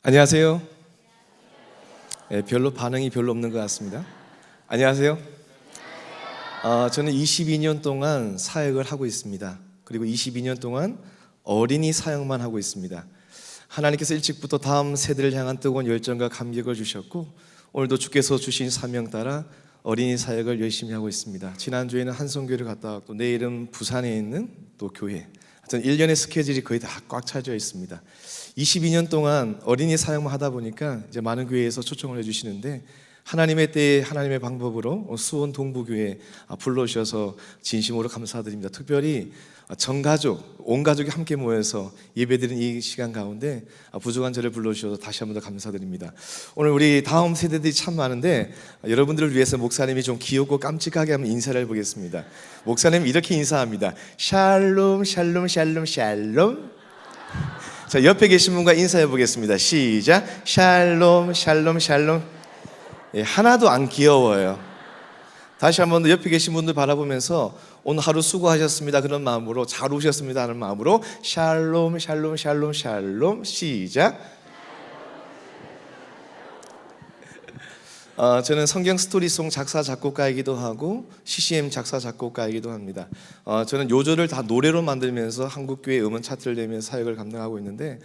안녕하세요. 별로 반응이 별로 없는 것 같습니다. 안녕하세요. 저는 22년 동안 사역을 하고 있습니다. 그리고 22년 동안 어린이 사역만 하고 있습니다. 하나님께서 일찍부터 다음 세대를 향한 뜨거운 열정과 감격을 주셨고, 오늘도 주께서 주신 사명 따라 어린이 사역을 열심히 하고 있습니다. 지난주에는 한성교회를 갔다 왔고, 내일은 부산에 있는 또 교회, 하여튼 1년의 스케줄이 거의 다 꽉 차져 있습니다. 22년 동안 어린이 사역만 하다 보니까 이제 많은 교회에서 초청을 해주시는데, 하나님의 때에 하나님의 방법으로 수원 동부교회 불러주셔서 진심으로 감사드립니다. 특별히 전 가족, 온 가족이 함께 모여서 예배드리는 이 시간 가운데 부족한 저를 불러주셔서 다시 한 번 더 감사드립니다. 오늘 우리 다음 세대들이 참 많은데, 여러분들을 위해서 목사님이 좀 귀엽고 깜찍하게 한번 인사를 해보겠습니다. 목사님 이렇게 인사합니다. 샬롬 샬롬 샬롬 샬롬. 자, 옆에 계신 분과 인사해 보겠습니다. 시작. 샬롬 샬롬 샬롬. 하나도 안 귀여워요. 다시 한 번 더 옆에 계신 분들 바라보면서 오늘 하루 수고하셨습니다 그런 마음으로, 잘 오셨습니다 하는 마음으로 샬롬 샬롬 샬롬 샬롬. 시작. 저는 성경 스토리송 작사 작곡가이기도 하고 CCM 작사 작곡가이기도 합니다. 저는 요절을 다 노래로 만들면서 한국교회 음원 차트를 내면서 사역을 감당하고 있는데,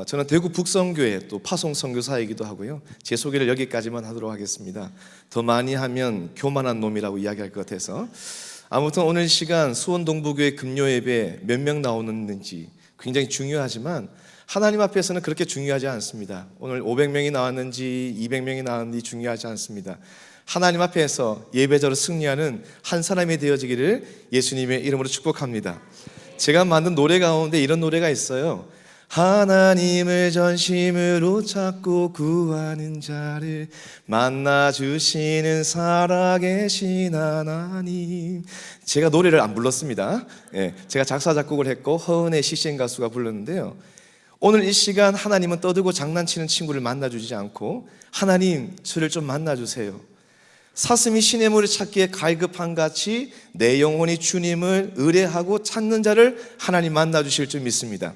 저는 대구 북성교회 또 파송 선교사이기도 하고요. 제 소개를 여기까지만 하도록 하겠습니다. 더 많이 하면 교만한 놈이라고 이야기할 것 같아서. 아무튼 오늘 시간 수원 동부교회 금요 예배 몇 명 나오는지 굉장히 중요하지만 하나님 앞에서는 그렇게 중요하지 않습니다. 오늘 500명이 나왔는지 200명이 나왔는지 중요하지 않습니다. 하나님 앞에서 예배자로 승리하는 한 사람이 되어지기를 예수님의 이름으로 축복합니다. 제가 만든 노래 가운데 이런 노래가 있어요. 하나님을 전심으로 찾고 구하는 자를 만나주시는 살아계신 하나님. 제가 노래를 안 불렀습니다. 제가 작사 작곡을 했고 허은의 CCM 가수가 불렀는데요. 오늘 이 시간 하나님은 떠들고 장난치는 친구를 만나주지 않고, 하나님 저를 좀 만나주세요. 사슴이 시냇물을 찾기에 갈급한 같이 내 영혼이 주님을 의뢰하고 찾는 자를 하나님 만나주실 줄 믿습니다.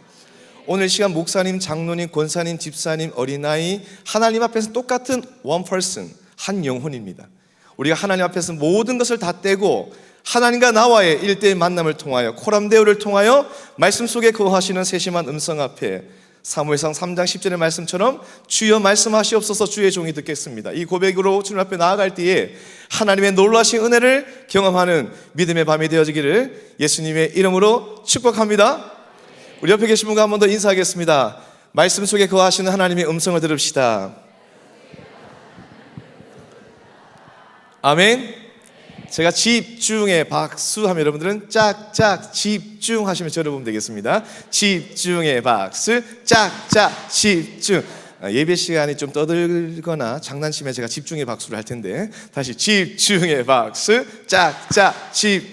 오늘 시간 목사님, 장로님, 권사님, 집사님, 어린아이, 하나님 앞에서 똑같은 one person, 한 영혼입니다. 우리가 하나님 앞에서 모든 것을 다 떼고 하나님과 나와의 1대1 만남을 통하여, 코람데오를 통하여 말씀 속에 거하시는 세심한 음성 앞에 사무엘상 3장 10절의 말씀처럼 주여 말씀하시옵소서 주의 종이 듣겠습니다, 이 고백으로 주님 앞에 나아갈 때에 하나님의 놀라신 은혜를 경험하는 믿음의 밤이 되어지기를 예수님의 이름으로 축복합니다. 우리 옆에 계신 분과 한 번 더 인사하겠습니다. 말씀 속에 거하시는 하나님의 음성을 들읍시다. 아멘. 제가 집중의 박수 하면 여러분들은 짝짝 집중하시면 저를 보면 되겠습니다. 집중의 박수, 짝짝 집중. 예배 시간이 좀 떠들거나 장난치면 제가 집중의 박수를 할 텐데, 다시 집중의 박수, 짝짝 집.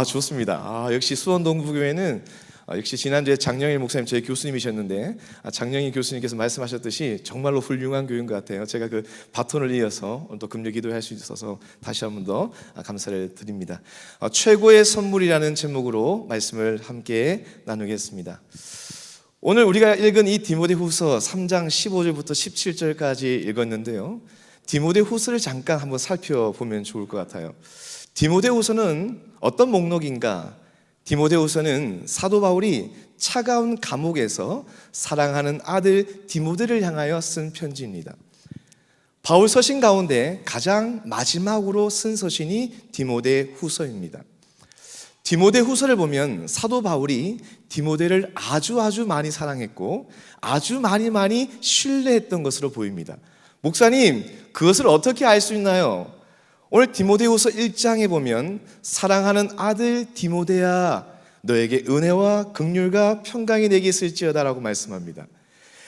좋습니다. 역시 수원 동부교회는 역시 지난주에 장영일 목사님 저희 교수님이셨는데, 장영일 교수님께서 말씀하셨듯이 정말로 훌륭한 교회인 것 같아요. 제가 그 바톤을 이어서 또 금요 기도할 수 있어서 다시 한 번 더 감사를 드립니다. 최고의 선물이라는 제목으로 말씀을 함께 나누겠습니다. 오늘 우리가 읽은 이 디모데후서 3장 15절부터 17절까지 읽었는데요, 디모데후서를 잠깐 한번 살펴보면 좋을 것 같아요. 디모데후서는 어떤 목록인가? 디모데후서는 사도 바울이 차가운 감옥에서 사랑하는 아들 디모데를 향하여 쓴 편지입니다. 바울 서신 가운데 가장 마지막으로 쓴 서신이 디모데후서입니다. 디모데후서를 보면 사도 바울이 디모데를 아주 많이 사랑했고 아주 많이 신뢰했던 것으로 보입니다. 목사님, 그것을 어떻게 알 수 있나요? 오늘 디모데후서 1장에 보면 사랑하는 아들 디모데야, 너에게 은혜와 긍휼과 평강이 내게 있을지어다 라고 말씀합니다.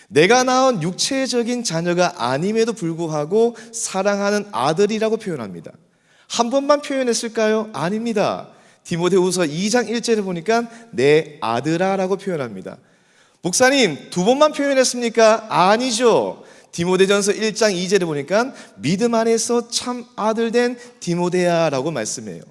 내가 낳은 육체적인 자녀가 아님에도 불구하고 사랑하는 아들이라고 표현합니다. 한 번만 표현했을까요? 아닙니다. 디모데후서 2장 1절에 보니까 내 아들아 라고 표현합니다. 목사님, 두 번만 표현했습니까? 아니죠. 디모데전서 1장 2절에 보니까 믿음 안에서 참 아들 된 디모데야 라고 말씀해요.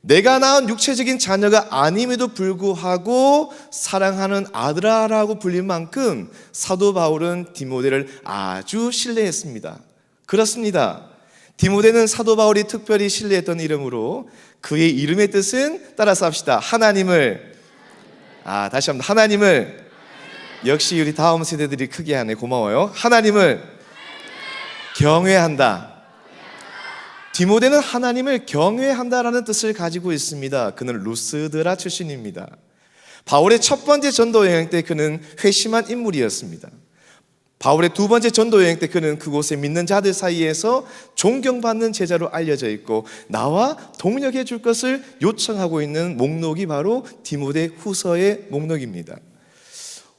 내가 낳은 육체적인 자녀가 아님에도 불구하고 사랑하는 아들아라고 불릴 만큼 사도 바울은 디모데를 아주 신뢰했습니다. 그렇습니다. 디모데는 사도 바울이 특별히 신뢰했던 이름으로 그의 이름의 뜻은 따라서 합시다. 하나님을 다시 한번 하나님을 역시 우리 다음 세대들이 크게 하네. 고마워요. 하나님을 경외한다. 디모데는 하나님을 경외한다라는 뜻을 가지고 있습니다. 그는 루스드라 출신입니다. 바울의 첫 번째 전도 여행 때 그는 회심한 인물이었습니다. 바울의 두 번째 전도 여행 때 그는 그곳에 믿는 자들 사이에서 존경받는 제자로 알려져 있고 나와 동력해 줄 것을 요청하고 있는 목록이 바로 디모데 후서의 목록입니다.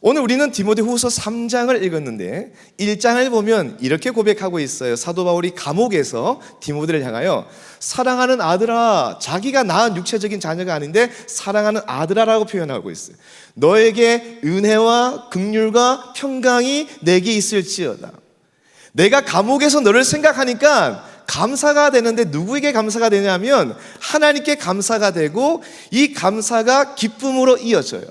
오늘 우리는 디모데 후서 3장을 읽었는데 1장을 보면 이렇게 고백하고 있어요. 사도 바울이 감옥에서 디모데를 향하여 사랑하는 아들아, 자기가 낳은 육체적인 자녀가 아닌데 사랑하는 아들아라고 표현하고 있어요. 너에게 은혜와 긍휼과 평강이 내게 있을지어다. 내가 감옥에서 너를 생각하니까 감사가 되는데 누구에게 감사가 되냐면 하나님께 감사가 되고 이 감사가 기쁨으로 이어져요.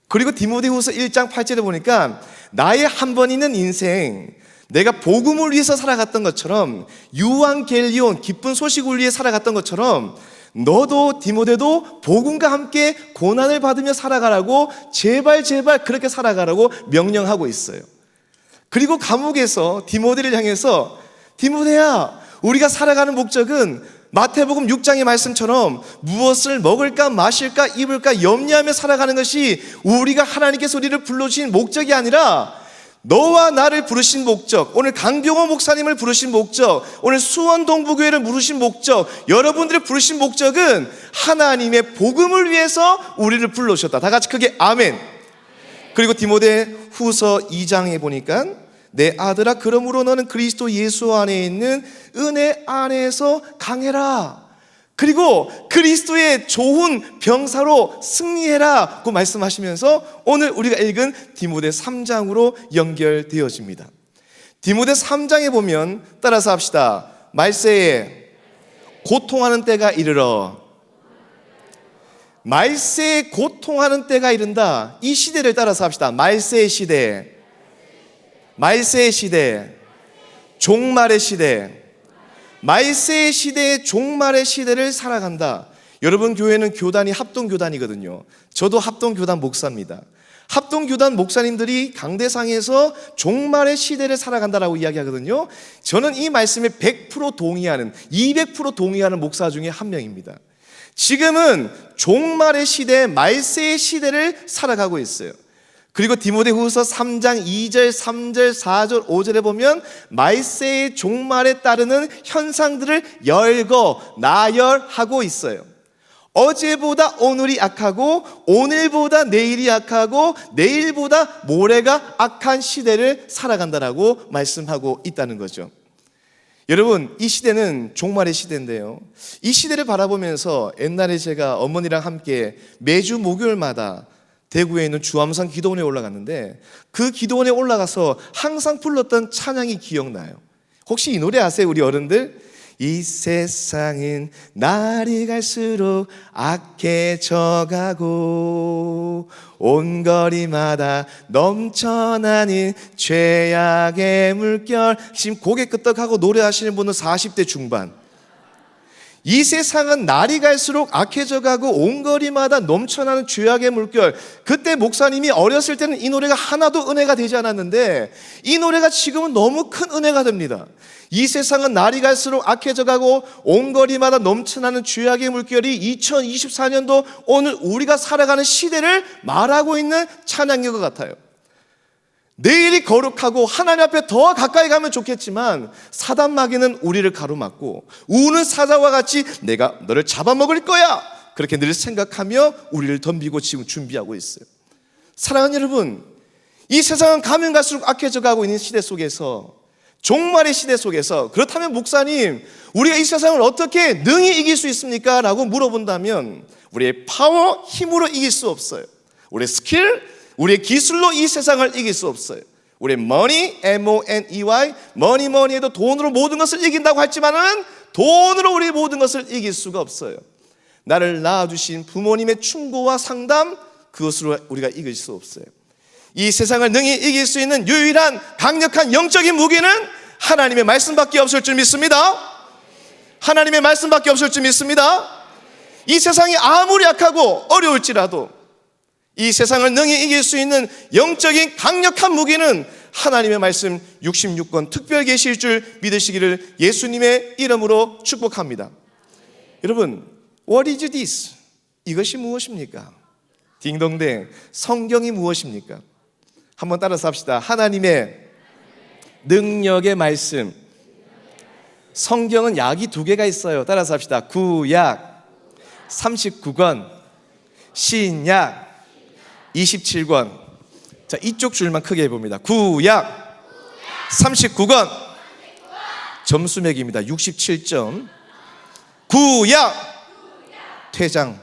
그리고 디모데후서 1장 8절에 보니까 나의 한 번 있는 인생, 내가 복음을 위해서 살아갔던 것처럼 유앙겔리온 기쁜 소식을 위해 살아갔던 것처럼 너도 디모데도 복음과 함께 고난을 받으며 살아가라고 제발 그렇게 살아가라고 명령하고 있어요. 그리고 감옥에서 디모데를 향해서 디모데야, 우리가 살아가는 목적은 마태복음 6장의 말씀처럼 무엇을 먹을까 마실까 입을까 염려하며 살아가는 것이 우리가 하나님께서 우리를 불러주신 목적이 아니라 너와 나를 부르신 목적, 오늘 강병호 목사님을 부르신 목적, 오늘 수원동부교회를 부르신 목적, 여러분들을 부르신 목적은 하나님의 복음을 위해서 우리를 불러주셨다. 다 같이 크게 아멘. 그리고 디모데 후서 2장에 보니까 내 아들아, 그러므로 너는 그리스도 예수 안에 있는 은혜 안에서 강해라. 그리고 그리스도의 좋은 병사로 승리해라 고 말씀하시면서 오늘 우리가 읽은 디모데 3장으로 연결되어집니다. 디모데 3장에 보면 따라서 합시다. 말세에 고통하는 때가 이르러. 말세에 고통하는 때가 이른다. 이 시대를 따라서 합시다. 말세의 시대, 말세의 시대, 종말의 시대, 말세의 시대의 종말의 시대를 살아간다. 여러분, 교회는 교단이 합동교단이거든요. 저도 합동교단 목사입니다. 합동교단 목사님들이 강대상에서 종말의 시대를 살아간다라고 이야기하거든요. 저는 이 말씀에 100% 동의하는, 200% 동의하는 목사 중에 한 명입니다. 지금은 종말의 시대, 말세의 시대를 살아가고 있어요. 그리고 디모데후서 3장 2절, 3절, 4절, 5절에 보면 말세의 종말에 따르는 현상들을 나열하고 있어요. 어제보다 오늘이 악하고 오늘보다 내일이 악하고 내일보다 모레가 악한 시대를 살아간다라고 말씀하고 있다는 거죠. 여러분, 이 시대는 종말의 시대인데요, 이 시대를 바라보면서 옛날에 제가 어머니랑 함께 매주 목요일마다 대구에 있는 주암산 기도원에 올라갔는데 그 기도원에 올라가서 항상 불렀던 찬양이 기억나요. 혹시 이 노래 아세요, 우리 어른들? 이 세상은 날이 갈수록 악해져가고 온 거리마다 넘쳐나는 죄악의 물결. 지금 고개 끄덕하고 노래하시는 분은 40대 중반. 이 세상은 날이 갈수록 악해져가고 온 거리마다 넘쳐나는 죄악의 물결. 그때 목사님이 어렸을 때는 이 노래가 하나도 은혜가 되지 않았는데 이 노래가 지금은 너무 큰 은혜가 됩니다. 이 세상은 날이 갈수록 악해져가고 온 거리마다 넘쳐나는 죄악의 물결이 2024년도 오늘 우리가 살아가는 시대를 말하고 있는 찬양인 것 같아요. 내일이 거룩하고 하나님 앞에 더 가까이 가면 좋겠지만 사단 마귀는 우리를 가로막고 우는 사자와 같이 내가 너를 잡아먹을 거야, 그렇게 늘 생각하며 우리를 덤비고 지금 준비하고 있어요. 사랑하는 여러분, 이 세상은 가면 갈수록 악해져 가고 있는 시대 속에서, 종말의 시대 속에서, 그렇다면 목사님, 우리가 이 세상을 어떻게 능히 이길 수 있습니까? 라고 물어본다면 우리의 파워, 힘으로 이길 수 없어요. 우리의 스킬, 우리의 기술로 이 세상을 이길 수 없어요. 우리의 money, M-O-N-E-Y, 머니해도 돈으로 모든 것을 이긴다고 했지만은 돈으로 우리 모든 것을 이길 수가 없어요. 나를 낳아주신 부모님의 충고와 상담, 그것으로 우리가 이길 수 없어요. 이 세상을 능히 이길 수 있는 유일한 강력한 영적인 무기는 하나님의 말씀밖에 없을 줄 믿습니다. 하나님의 말씀밖에 없을 줄 믿습니다. 이 세상이 아무리 약하고 어려울지라도 이 세상을 능히 이길 수 있는 영적인 강력한 무기는 하나님의 말씀 66권 특별 계시일 줄 믿으시기를 예수님의 이름으로 축복합니다. 여러분, what is this? 이것이 무엇입니까? 딩동댕, 성경이 무엇입니까? 한번 따라서 합시다. 하나님의 능력의 말씀. 성경은 약이 2개가 있어요. 따라서 합시다. 구약 39권, 신약 27권. 자, 이쪽 줄만 크게 해봅니다. 구약 39권, 점수 매기입니다. 67점. 구약, 퇴장.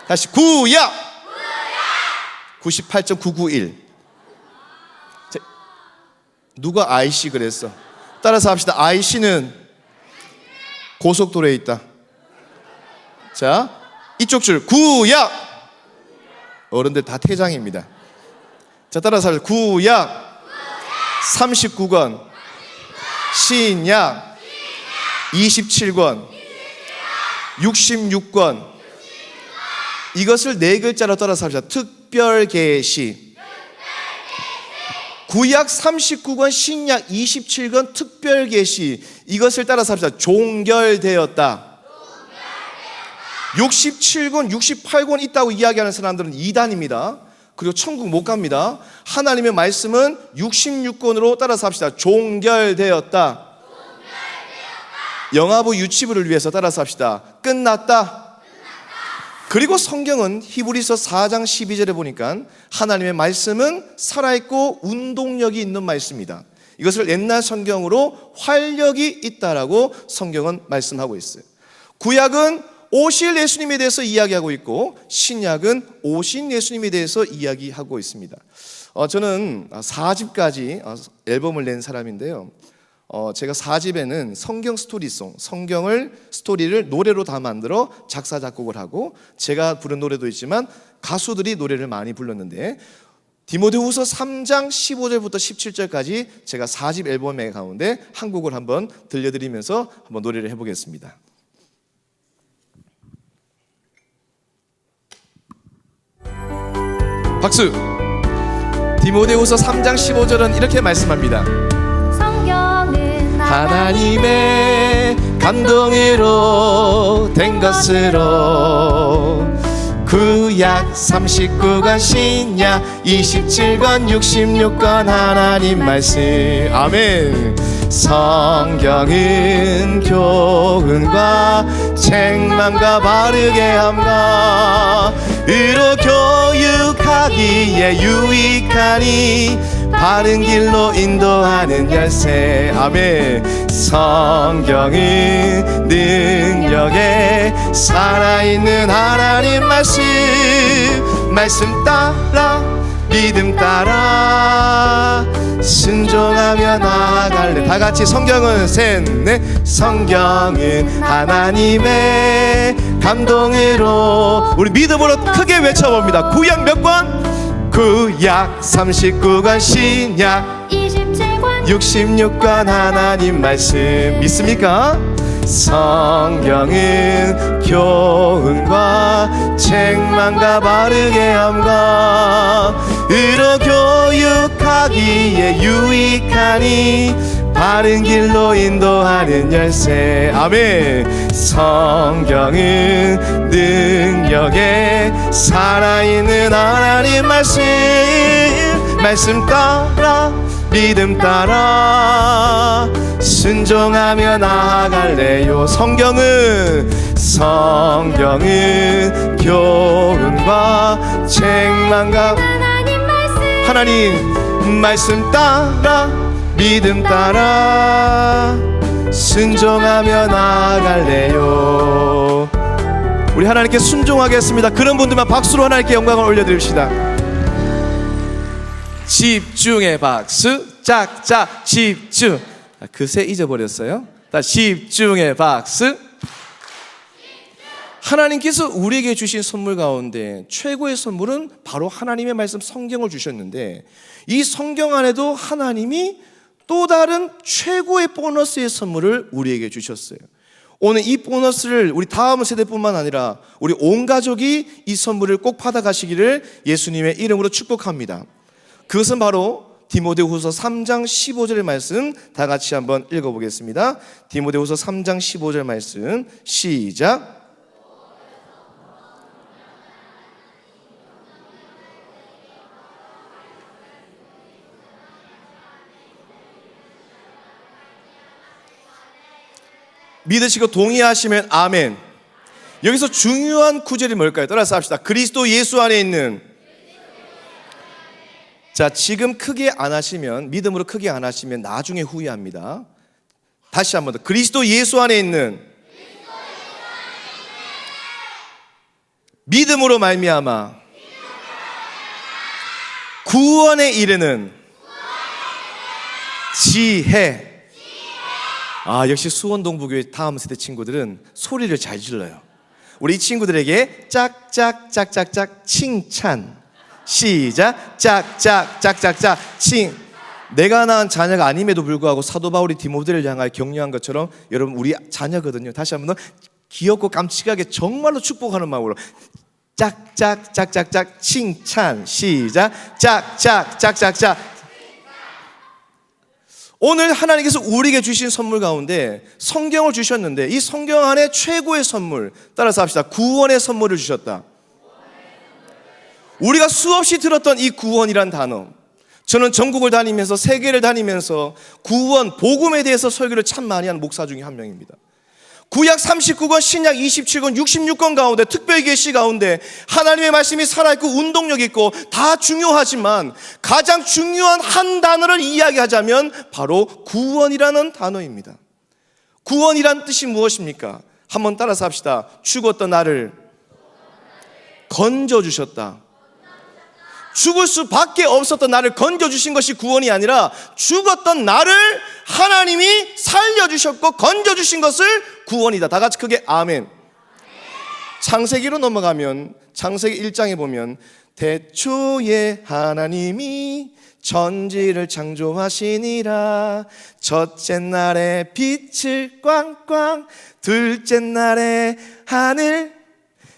다시 구약 98.991. 누가 IC 그랬어? 따라서 합시다. IC는 고속도로에 있다. 자, 이쪽 줄 구약. 어른들 다 퇴장입니다. 자, 따라서 합시다. 구약 39권, 신약 27권, 66권. 이것을 4글자로 따라서 합시다. 특별계시. 구약 39권, 신약 27권, 특별계시. 이것을 따라서 합시다. 종결되었다. 67권, 68권 있다고 이야기하는 사람들은 이단입니다. 그리고 천국 못 갑니다. 하나님의 말씀은 66권으로 따라서 합시다. 종결되었다. 영아부 유치부를 위해서 따라서 합시다. 끝났다. 그리고 성경은 히브리서 4장 12절에 보니까 하나님의 말씀은 살아있고 운동력이 있는 말씀이다. 이것을 옛날 성경으로 활력이 있다라고 성경은 말씀하고 있어요. 구약은 오실 예수님에 대해서 이야기하고 있고 신약은 오신 예수님에 대해서 이야기하고 있습니다. 저는 4집까지 앨범을 낸 사람인데요. 제가 4집에는 성경 스토리송, 스토리를 노래로 다 만들어 작사 작곡을 하고 제가 부른 노래도 있지만 가수들이 노래를 많이 불렀는데 디모데후서 3장 15절부터 17절까지 제가 4집 앨범의 가운데 한 곡을 한번 들려드리면서 한번 노래를 해보겠습니다. 박수! 디모데후서 3장 15절은 이렇게 말씀합니다. 성경은 하나님의 감동으로 된 것으로 구약 39권, 신약 27권, 66권 하나님 말씀. 아멘. 성경은 교훈과 책망과 바르게 함과 의로 교육하기에 유익하니 바른 길로 인도하는 열쇠. 아멘. 성경은 능력에 살아있는 하나님 말씀 따라 믿음 따라 순종하며 나아갈래. 다 같이 성경은 셋넷. 성경은 하나님의 감동으로. 우리 믿음으로 크게 외쳐봅니다. 구약 몇 권? 구약 39권, 신약 27권, 66권 하나님 말씀. 믿습니까? 성경은 교훈과 책망과 바르게 함과 의로 교육하기에 유익하니 바른 길로 인도하는 열쇠. 아멘. 성경은 능력에 살아있는 하나님 말씀 따라 믿음 따라 순종하며 나아갈래요. 성경은 교훈과 책망과 하나님 말씀 따라 믿음 따라 순종하며 나아갈래요. 우리 하나님께 순종하겠습니다. 그런 분들만 박수로 하나님께 영광을 올려드립시다. 집중의 박수. 짝짝 집중. 그새 잊어버렸어요. 다시 집중의 박수. 하나님께서 우리에게 주신 선물 가운데 최고의 선물은 바로 하나님의 말씀 성경을 주셨는데, 이 성경 안에도 하나님이 또 다른 최고의 보너스의 선물을 우리에게 주셨어요. 오늘 이 보너스를 우리 다음 세대뿐만 아니라 우리 온 가족이 이 선물을 꼭 받아가시기를 예수님의 이름으로 축복합니다. 그것은 바로 디모데후서 3장 15절의 말씀 다 같이 한번 읽어보겠습니다. 디모데후서 3장 15절 말씀 시작. 믿으시고 동의하시면 아멘. 여기서 중요한 구절이 뭘까요? 따라서 합시다. 그리스도 예수 안에 있는. 자, 지금 크게 안 하시면, 믿음으로 크게 안 하시면 나중에 후회합니다. 다시 한 번 더. 그리스도 예수 안에 있는 믿음으로 말미암아 구원에 이르는 지혜. 역시 수원동부교회 다음 세대 친구들은 소리를 잘 질러요. 우리 이 친구들에게 짝짝짝짝짝 칭찬. 시작. 짝짝짝짝짝 칭. 내가 낳은 자녀가 아님에도 불구하고 사도 바울이 디모데를 향하여 격려한 것처럼 여러분 우리 자녀거든요. 다시 한번 더 귀엽고 깜찍하게 정말로 축복하는 마음으로 짝짝짝짝짝 칭찬. 시작. 짝짝짝짝짝. 오늘 하나님께서 우리에게 주신 선물 가운데 성경을 주셨는데, 이 성경 안에 최고의 선물, 따라서 합시다. 구원의 선물을 주셨다. 우리가 수없이 들었던 이 구원이란 단어, 저는 전국을 다니면서 세계를 다니면서 구원, 복음에 대해서 설교를 참 많이 하는 목사 중에 한 명입니다. 구약 39권, 신약 27권, 66권 가운데, 특별 계시 가운데 하나님의 말씀이 살아있고 운동력 있고 다 중요하지만 가장 중요한 한 단어를 이야기하자면 바로 구원이라는 단어입니다. 구원이란 뜻이 무엇입니까? 한번 따라서 합시다. 죽었던 나를 건져주셨다. 죽을 수밖에 없었던 나를 건져주신 것이 구원이 아니라 죽었던 나를 하나님이 살려주셨고 건져주신 것을 구원이다. 다 같이 크게 아멘. 창세기로 넘어가면 창세기 1장에 보면 태초에 하나님이 천지를 창조하시니라. 첫째 날에 빛을 꽝꽝, 둘째 날에 하늘,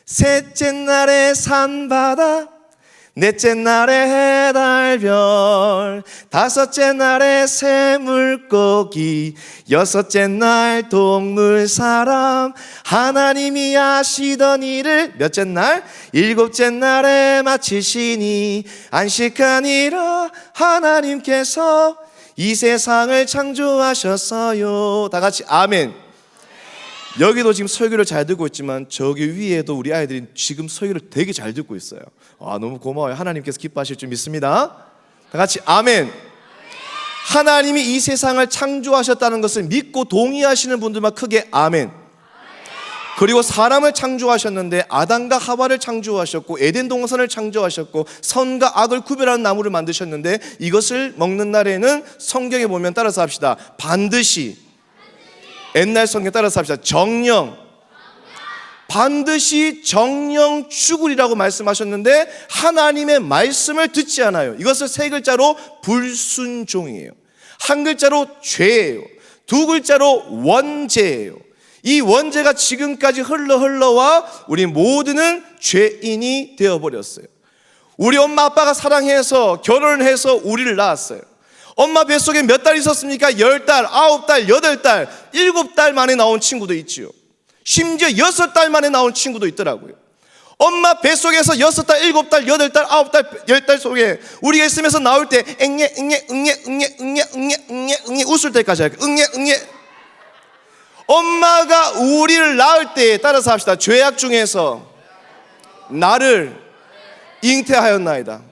셋째 날에 산바다, 넷째 날에 해달별, 다섯째 날에 새물고기, 여섯째 날 동물 사람. 하나님이 하시던 일을 몇째 날? 일곱째 날에 마치시니 안식하니라. 하나님께서 이 세상을 창조하셨어요. 다 같이 아멘. 여기도 지금 설교를 잘 듣고 있지만 저기 위에도 우리 아이들이 지금 설교를 되게 잘 듣고 있어요. 너무 고마워요. 하나님께서 기뻐하실 줄 믿습니다. 다 같이 아멘. 하나님이 이 세상을 창조하셨다는 것을 믿고 동의하시는 분들만 크게 아멘. 그리고 사람을 창조하셨는데 아담과 하와를 창조하셨고 에덴 동산을 창조하셨고 선과 악을 구별하는 나무를 만드셨는데 이것을 먹는 날에는 성경에 보면 따라서 합시다. 반드시, 옛날 성경 따라서 합시다. 정령, 반드시 정령 죽으리라고 말씀하셨는데 하나님의 말씀을 듣지 않아요. 이것을 세 글자로 불순종이에요. 한 글자로 죄예요. 두 글자로 원죄예요. 이 원죄가 지금까지 흘러와 우리 모두는 죄인이 되어버렸어요. 우리 엄마 아빠가 사랑해서 결혼을 해서 우리를 낳았어요. 엄마 뱃속에 몇 달 있었습니까? 10달, 9달, 8달, 7달 만에 나온 친구도 있지요. 심지어 6달 만에 나온 친구도 있더라고요. 엄마 뱃속에서 6달, 7달, 8달, 9달, 10달 속에 우리가 있으면서 나올 때 응애 웃을 때까지 할게요. 응애. 엄마가 우리를 낳을 때에 따라서 합시다. 죄악 중에서 나를 잉태하였나이다.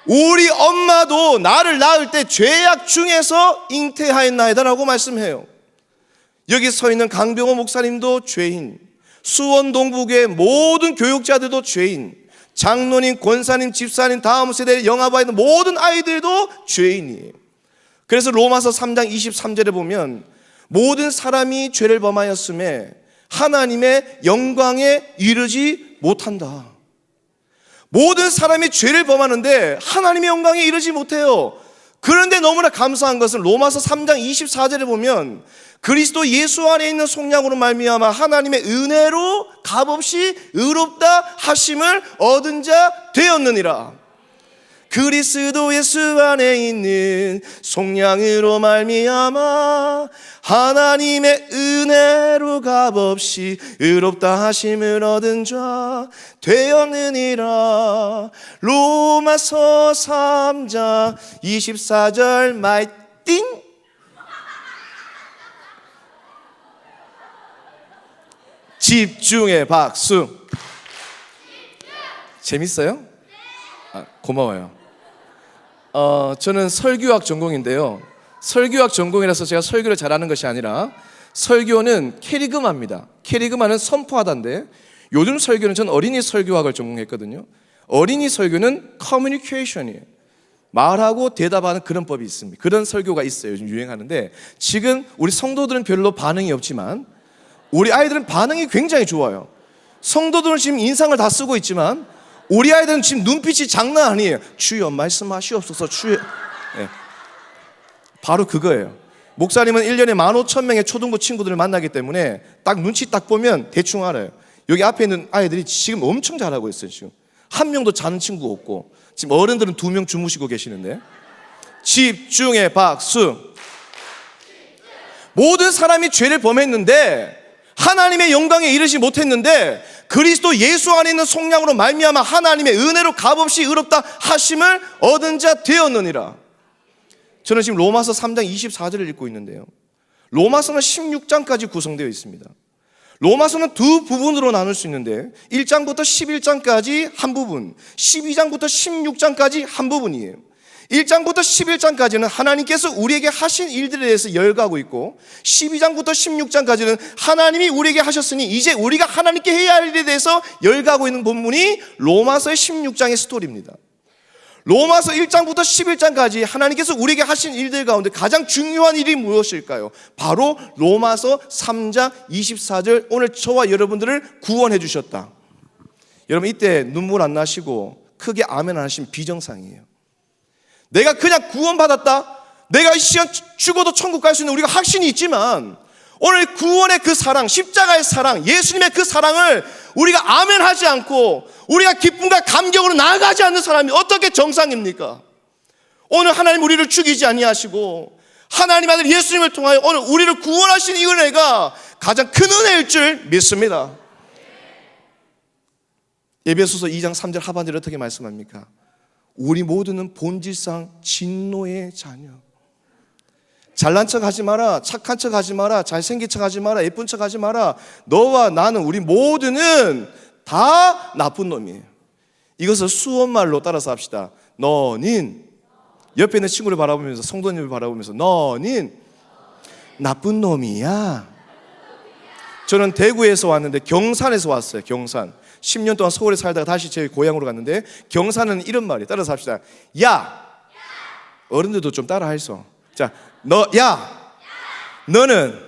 우리 엄마도 나를 낳을 때 죄악 중에서 잉태하였나이다 라고 말씀해요. 여기 서 있는 강병호 목사님도 죄인, 수원동부교회 모든 교육자들도 죄인, 장로님, 권사님, 집사님, 다음 세대 영아부에 있는 모든 아이들도 죄인이에요. 그래서 로마서 3장 23절에 보면 모든 사람이 죄를 범하였음에 하나님의 영광에 이르지 못한다. 모든 사람이 죄를 범하는데 하나님의 영광에 이르지 못해요. 그런데 너무나 감사한 것은 로마서 3장 24절에 보면 그리스도 예수 안에 있는 속량으로 말미암아 하나님의 은혜로 값없이 의롭다 하심을 얻은 자 되었느니라. 그리스도 예수 안에 있는 속량으로 말미암아 하나님의 은혜로 값없이 의롭다 하심을 얻은 자 되었느니라. 로마서 3장 24절 마이띵. 집중의 박수. 재밌어요? 고마워요. 저는 설교학 전공인데요. 설교학 전공이라서 제가 설교를 잘하는 것이 아니라 설교는 캐리그마입니다. 캐리그마는 선포하다인데 요즘 설교는 전 어린이 설교학을 전공했거든요. 어린이 설교는 커뮤니케이션이에요. 말하고 대답하는 그런 법이 있습니다. 그런 설교가 있어요. 요즘 유행하는데 지금 우리 성도들은 별로 반응이 없지만 우리 아이들은 반응이 굉장히 좋아요. 성도들은 지금 인상을 다 쓰고 있지만 우리 아이들은 지금 눈빛이 장난 아니에요. 주여 말씀하시옵소서. 주여. 네. 바로 그거예요. 목사님은 1년에 15,000명의 초등부 친구들을 만나기 때문에 딱 눈치 딱 보면 대충 알아요. 여기 앞에 있는 아이들이 지금 엄청 잘하고 있어요. 지금 한 명도 자는 친구 없고 지금 어른들은 2명 주무시고 계시는데 집중의 박수. 모든 사람이 죄를 범했는데 하나님의 영광에 이르지 못했는데 그리스도 예수 안에 있는 속량으로 말미암아 하나님의 은혜로 값없이 의롭다 하심을 얻은 자 되었느니라. 저는 지금 로마서 3장 24절을 읽고 있는데요. 로마서는 16장까지 구성되어 있습니다. 로마서는 두 부분으로 나눌 수 있는데 1장부터 11장까지 한 부분, 12장부터 16장까지 한 부분이에요. 1장부터 11장까지는 하나님께서 우리에게 하신 일들에 대해서 열거하고 있고 12장부터 16장까지는 하나님이 우리에게 하셨으니 이제 우리가 하나님께 해야 할 일에 대해서 열거하고 있는 본문이 로마서의 16장의 스토리입니다. 로마서 1장부터 11장까지 하나님께서 우리에게 하신 일들 가운데 가장 중요한 일이 무엇일까요? 바로 로마서 3장 24절 오늘 저와 여러분들을 구원해 주셨다. 여러분 이때 눈물 안 나시고 크게 아멘 안 하시면 비정상이에요. 내가 그냥 구원받았다, 내가 이 시간 죽어도 천국 갈 수 있는 우리가 확신이 있지만 오늘 구원의 그 사랑, 십자가의 사랑, 예수님의 그 사랑을 우리가 아멘 하지 않고 우리가 기쁨과 감격으로 나아가지 않는 사람이 어떻게 정상입니까? 오늘 하나님 우리를 죽이지 아니하시고 하나님 아들 예수님을 통하여 오늘 우리를 구원하신 이 은혜가 가장 큰 은혜일 줄 믿습니다. 에베소서 2장 3절 하반절에 어떻게 말씀합니까? 우리 모두는 본질상 진노의 자녀. 잘난 척 하지 마라, 착한 척 하지 마라, 잘생긴 척 하지 마라, 예쁜 척 하지 마라. 너와 나는 우리 모두는 다 나쁜 놈이에요. 이것을 수원말로 따라서 합시다. 너는, 옆에 있는 친구를 바라보면서, 성도님을 바라보면서 너는 나쁜 놈이야. 저는 대구에서 왔는데 경산에서 왔어요. 경산. 10년 동안 서울에 살다가 다시 제 고향으로 갔는데 경산은 이런 말이 따라서 합시다. 야, 어른들도 좀 따라 하이소. 자, 너는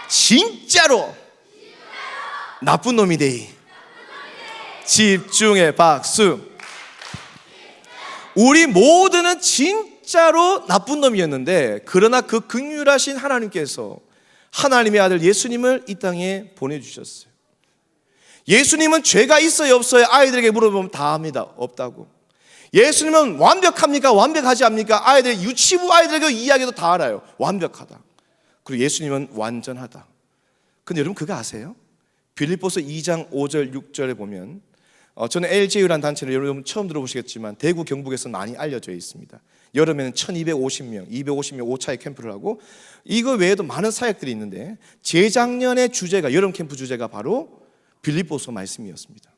진짜로 나쁜 놈이 되이. 집중의 박수. 우리 모두는 진짜로 나쁜 놈이었는데 그러나 그 긍휼하신 하나님께서 하나님의 아들 예수님을 이 땅에 보내주셨어요. 예수님은 죄가 있어요 없어요? 아이들에게 물어보면 다 합니다. 없다고. 예수님은 완벽합니까? 완벽하지 않습니까? 아이들, 유치부 아이들에게 이야기도 다 알아요. 완벽하다. 그리고 예수님은 완전하다. 근데 여러분 그거 아세요? 빌립보서 2장 5절 6절에 보면 저는 LJU라는 단체를 여러분 처음 들어보시겠지만 대구 경북에서 많이 알려져 있습니다. 여름에는 1250명, 250명 오차에 캠프를 하고 이거 외에도 많은 사역들이 있는데 재작년의 주제가 여름 캠프 주제가 바로 빌립보서 말씀이었습니다.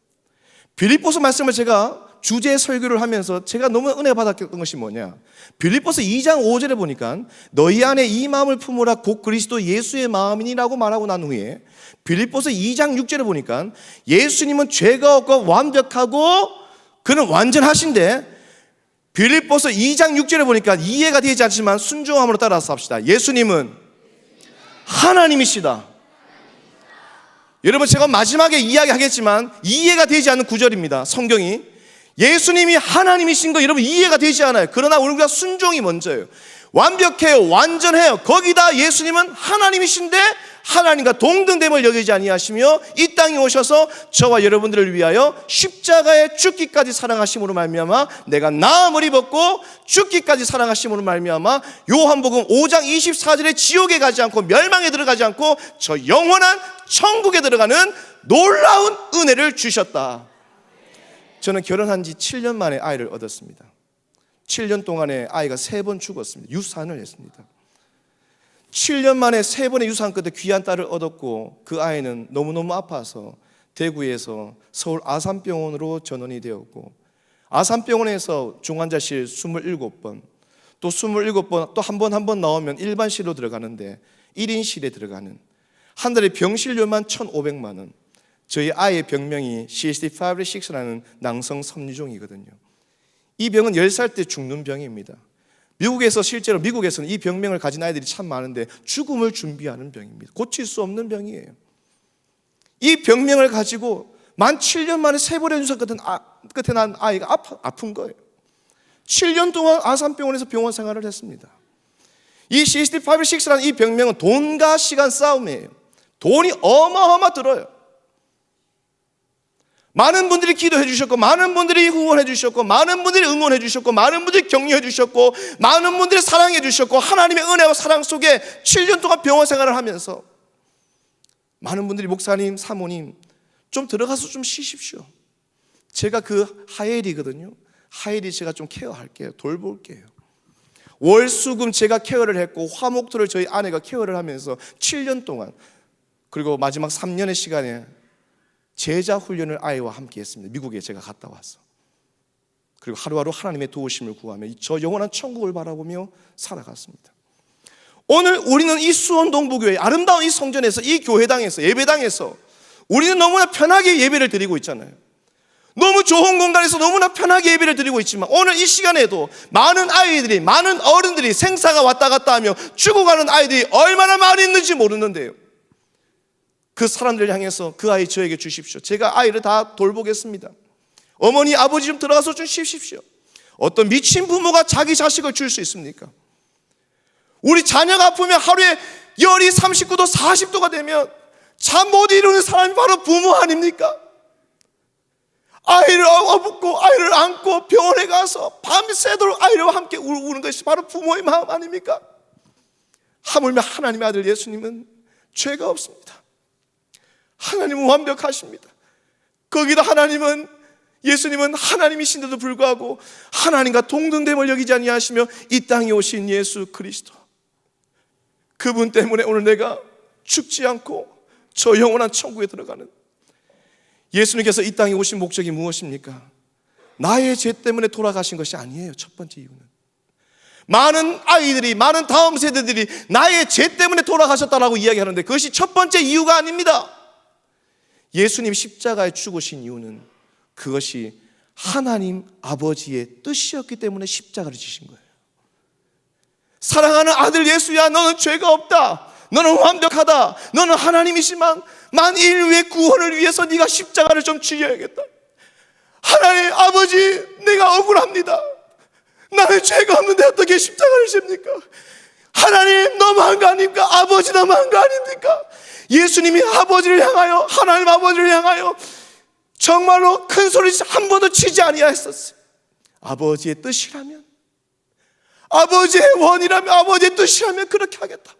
빌립보서 말씀을 제가 주제 설교를 하면서 제가 너무 은혜 받았던 것이 뭐냐, 빌립보서 2장 5절에 보니까 너희 안에 이 마음을 품으라 곧 그리스도 예수의 마음이니라고 말하고 난 후에 빌립보서 2장 6절에 보니까 예수님은 죄가 없고 완벽하고 그는 완전하신데 빌립보서 2장 6절에 보니까 이해가 되지 않지만 순종함으로 따라서 합시다. 예수님은 하나님이시다. 여러분, 제가 마지막에 이야기하겠지만 이해가 되지 않는 구절입니다. 성경이 예수님이 하나님이신 거 여러분 이해가 되지 않아요. 그러나 우리가 순종이 먼저예요. 완벽해요. 완전해요. 거기다 예수님은 하나님이신데 하나님과 동등됨을 여기지 아니하시며 이 땅에 오셔서 저와 여러분들을 위하여 십자가에 죽기까지 사랑하심으로 말미암아 내가 나음을 입었고 죽기까지 사랑하심으로 말미암아 요한복음 5장 24절에 지옥에 가지 않고 멸망에 들어가지 않고 저 영원한 천국에 들어가는 놀라운 은혜를 주셨다. 저는 결혼한 지 7년 만에 아이를 얻었습니다. 7년 동안에 아이가 3번 죽었습니다. 유산을 했습니다. 7년 만에 3번의 유산 끝에 귀한 딸을 얻었고 그 아이는 너무너무 아파서 대구에서 서울 아산병원으로 전원이 되었고 아산병원에서 중환자실 27번 또 27번 또 한 번 나오면 일반실로 들어가는데 1인실에 들어가는 한 달에 병실료만 1,500만 원. 저희 아이의 병명이 cystic-fibrosis6라는 낭성 섬유종이거든요. 이 병은 10살 때 죽는 병입니다. 실제로 미국에서는 이 병명을 가진 아이들이 참 많은데 죽음을 준비하는 병입니다. 고칠 수 없는 병이에요. 이 병명을 가지고 만 7년 만에 3번의 유산 끝에 난 아이가 아픈 거예요. 7년 동안 아산병원에서 병원 생활을 했습니다. 이 cystic-fibrosis6라는 이 병명은 돈과 시간 싸움이에요. 돈이 어마어마 들어요. 많은 분들이 기도해 주셨고 많은 분들이 후원해 주셨고 많은 분들이 응원해 주셨고 많은 분들이 격려해 주셨고 많은 분들이 사랑해 주셨고 하나님의 은혜와 사랑 속에 7년 동안 병원 생활을 하면서 많은 분들이 목사님, 사모님 좀 들어가서 좀 쉬십시오. 제가 그 하엘이거든요. 하엘이 제가 좀 케어할게요. 돌볼게요. 월수금 제가 케어를 했고 화목토를 저희 아내가 케어를 하면서 7년 동안 그리고 마지막 3년의 시간에 제자 훈련을 아이와 함께 했습니다. 미국에 제가 갔다 왔어. 그리고 하루하루 하나님의 도우심을 구하며 저 영원한 천국을 바라보며 살아갔습니다. 오늘 우리는 이 수원동부교회 아름다운 이 성전에서 이 교회당에서 예배당에서 우리는 너무나 편하게 예배를 드리고 있잖아요. 너무 좋은 공간에서 너무나 편하게 예배를 드리고 있지만 오늘 이 시간에도 많은 아이들이 많은 어른들이 생사가 왔다 갔다 하며 죽어가는 아이들이 얼마나 많이 있는지 모르는데요. 그 사람들을 향해서 그 아이 저에게 주십시오. 제가 아이를 다 돌보겠습니다. 어머니 아버지 좀 들어가서 좀 쉬십시오. 어떤 미친 부모가 자기 자식을 줄 수 있습니까? 우리 자녀가 아프면 하루에 열이 39도 40도가 되면 잠 못 이루는 사람이 바로 부모 아닙니까? 아이를 업고 아이를 안고 병원에 가서 밤새도록 아이와 함께 우는 것이 바로 부모의 마음 아닙니까? 하물며 하나님의 아들 예수님은 죄가 없습니다. 하나님은 완벽하십니다. 거기다 예수님은 하나님이신데도 불구하고 하나님과 동등됨을 여기지 아니하시며 이 땅에 오신 예수 그리스도, 그분 때문에 오늘 내가 죽지 않고 저 영원한 천국에 들어가는, 예수님께서 이 땅에 오신 목적이 무엇입니까? 나의 죄 때문에 돌아가신 것이 아니에요. 첫 번째 이유는 많은 아이들이, 많은 다음 세대들이 나의 죄 때문에 돌아가셨다라고 이야기하는데 그것이 첫 번째 이유가 아닙니다. 예수님 십자가에 죽으신 이유는 그것이 하나님 아버지의 뜻이었기 때문에 십자가를 지신 거예요. 사랑하는 아들 예수야, 너는 죄가 없다, 너는 완벽하다, 너는 하나님이시만 만 인류의 구원을 위해서 네가 십자가를 좀 지어야겠다. 하나님 아버지, 내가 억울합니다. 나는 죄가 없는데 어떻게 십자가를 집니까? 하나님 너무한 거 아닙니까? 아버지 너무한 거 아닙니까? 예수님이 아버지를 향하여, 하나님 아버지를 향하여 정말로 큰 소리 한 번도 치지 아니하였었어요. 아버지의 뜻이라면, 아버지의 원이라면, 아버지의 뜻이라면 그렇게 하겠다.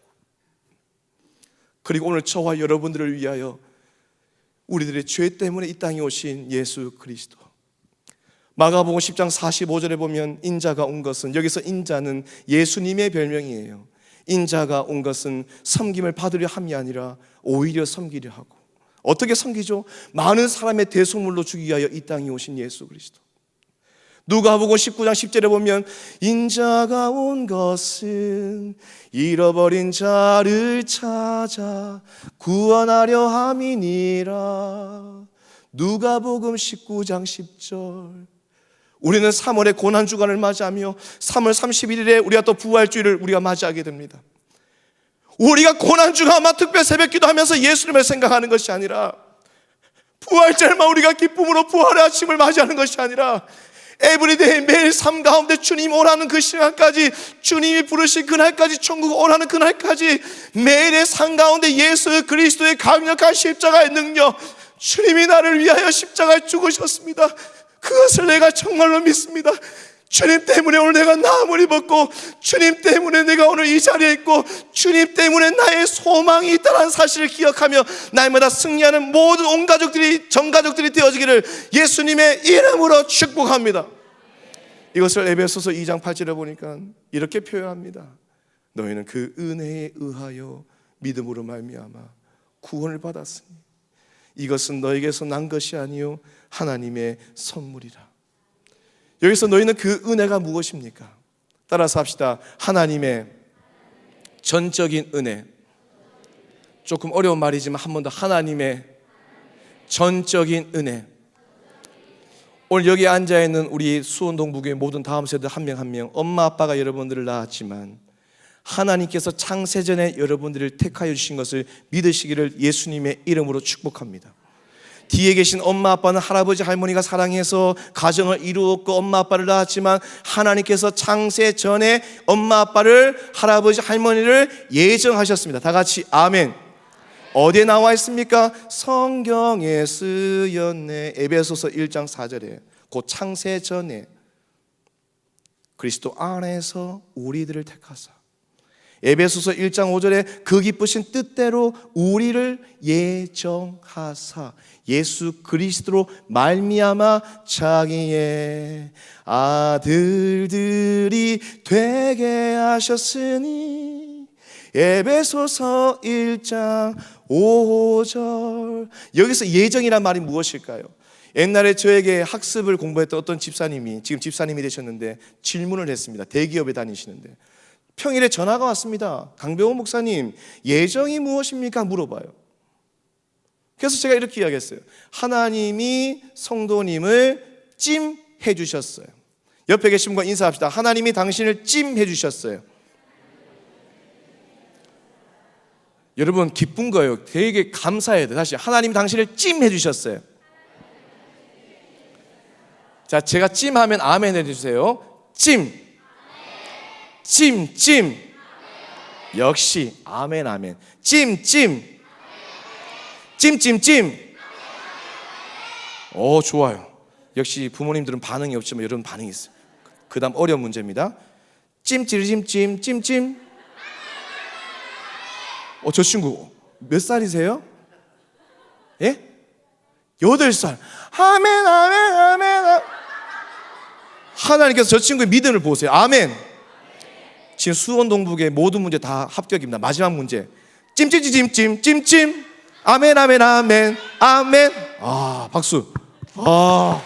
그리고 오늘 저와 여러분들을 위하여 우리들의 죄 때문에 이 땅에 오신 예수 그리스도, 마가복음 10장 45절에 보면 인자가 온 것은, 여기서 인자는 예수님의 별명이에요. 인자가 온 것은 섬김을 받으려 함이 아니라 오히려 섬기려 하고. 어떻게 섬기죠? 많은 사람의 대속물로 주기 위하여 이 땅에 오신 예수 그리스도. 누가복음 19장 10절에 보면 인자가 온 것은 잃어버린 자를 찾아 구원하려 함이니라. 누가복음 19장 10절. 우리는 3월의 고난주간을 맞이하며 3월 31일에 우리가 또 부활주일을 우리가 맞이하게 됩니다. 우리가 고난 중 아마 특별 새벽 기도하면서 예수님을 생각하는 것이 아니라, 부활절만 우리가 기쁨으로 부활의 아침을 맞이하는 것이 아니라, 에브리데이 매일 삶 가운데 주님 오라는 그 시간까지, 주님이 부르신 그날까지, 천국 오라는 그날까지 매일의 삶 가운데 예수 그리스도의 강력한 십자가의 능력, 주님이 나를 위하여 십자가에 죽으셨습니다. 그것을 내가 정말로 믿습니다. 주님 때문에 오늘 내가 나음을 입었고, 주님 때문에 내가 오늘 이 자리에 있고, 주님 때문에 나의 소망이 있다는 사실을 기억하며 날마다 승리하는 모든 온 가족들이, 전 가족들이 되어지기를 예수님의 이름으로 축복합니다. 이것을 에베소서 2장 8절에 보니까 이렇게 표현합니다. 너희는 그 은혜에 의하여 믿음으로 말미암아 구원을 받았으니 이것은 너에게서 난 것이 아니요 하나님의 선물이라. 여기서 너희는 그 은혜가 무엇입니까? 따라서 합시다. 하나님의 전적인 은혜. 조금 어려운 말이지만 한 번 더. 하나님의 전적인 은혜. 오늘 여기 앉아있는 우리 수원동부교회 모든 다음 세대 한 명 한 명, 엄마 아빠가 여러분들을 낳았지만 하나님께서 창세전에 여러분들을 택하여 주신 것을 믿으시기를 예수님의 이름으로 축복합니다. 뒤에 계신 엄마 아빠는 할아버지 할머니가 사랑해서 가정을 이루었고 엄마 아빠를 낳았지만 하나님께서 창세 전에 엄마 아빠를, 할아버지 할머니를 예정하셨습니다. 다 같이 아멘. 어디에 나와 있습니까? 성경에 쓰였네. 에베소서 1장 4절에 그 창세 전에 그리스도 안에서 우리들을 택하사, 에베소서 1장 5절에 그 기쁘신 뜻대로 우리를 예정하사 예수 그리스도로 말미암아 자기의 아들들이 되게 하셨으니. 에베소서 1장 5절. 여기서 예정이란 말이 무엇일까요? 옛날에 저에게 학습을 공부했던 어떤 집사님이, 지금 집사님이 되셨는데 질문을 했습니다. 대기업에 다니시는데 평일에 전화가 왔습니다. 강병호 목사님, 예정이 무엇입니까? 물어봐요. 그래서 제가 이렇게 이야기했어요. 하나님이 성도님을 찜해 주셨어요. 옆에 계신 분과 인사합시다. 하나님이 당신을 찜해 주셨어요. 여러분 기쁜 거예요. 되게 감사해야 돼. 다시, 하나님이 당신을 찜해 주셨어요. 자, 제가 찜하면 아멘 해주세요. 찜, 찜, 찜. 역시 아멘, 아멘. 찜, 찜, 찜, 찜, 찜. 오, 좋아요. 역시 부모님들은 반응이 없지만 여러분 반응이 있어요. 그 다음 어려운 문제입니다. 찜, 찌르짐, 찜, 찜, 찜. 저 친구 몇 살이세요? 예? 8살. 아멘, 아멘, 아멘. 하나님께서 저 친구의 믿음을 보세요. 아멘. 지금 수원동북의 모든 문제 다 합격입니다. 마지막 문제. 찜찜찜찜 찜찜. 아멘, 아멘, 아멘, 아멘. 아, 박수. 아,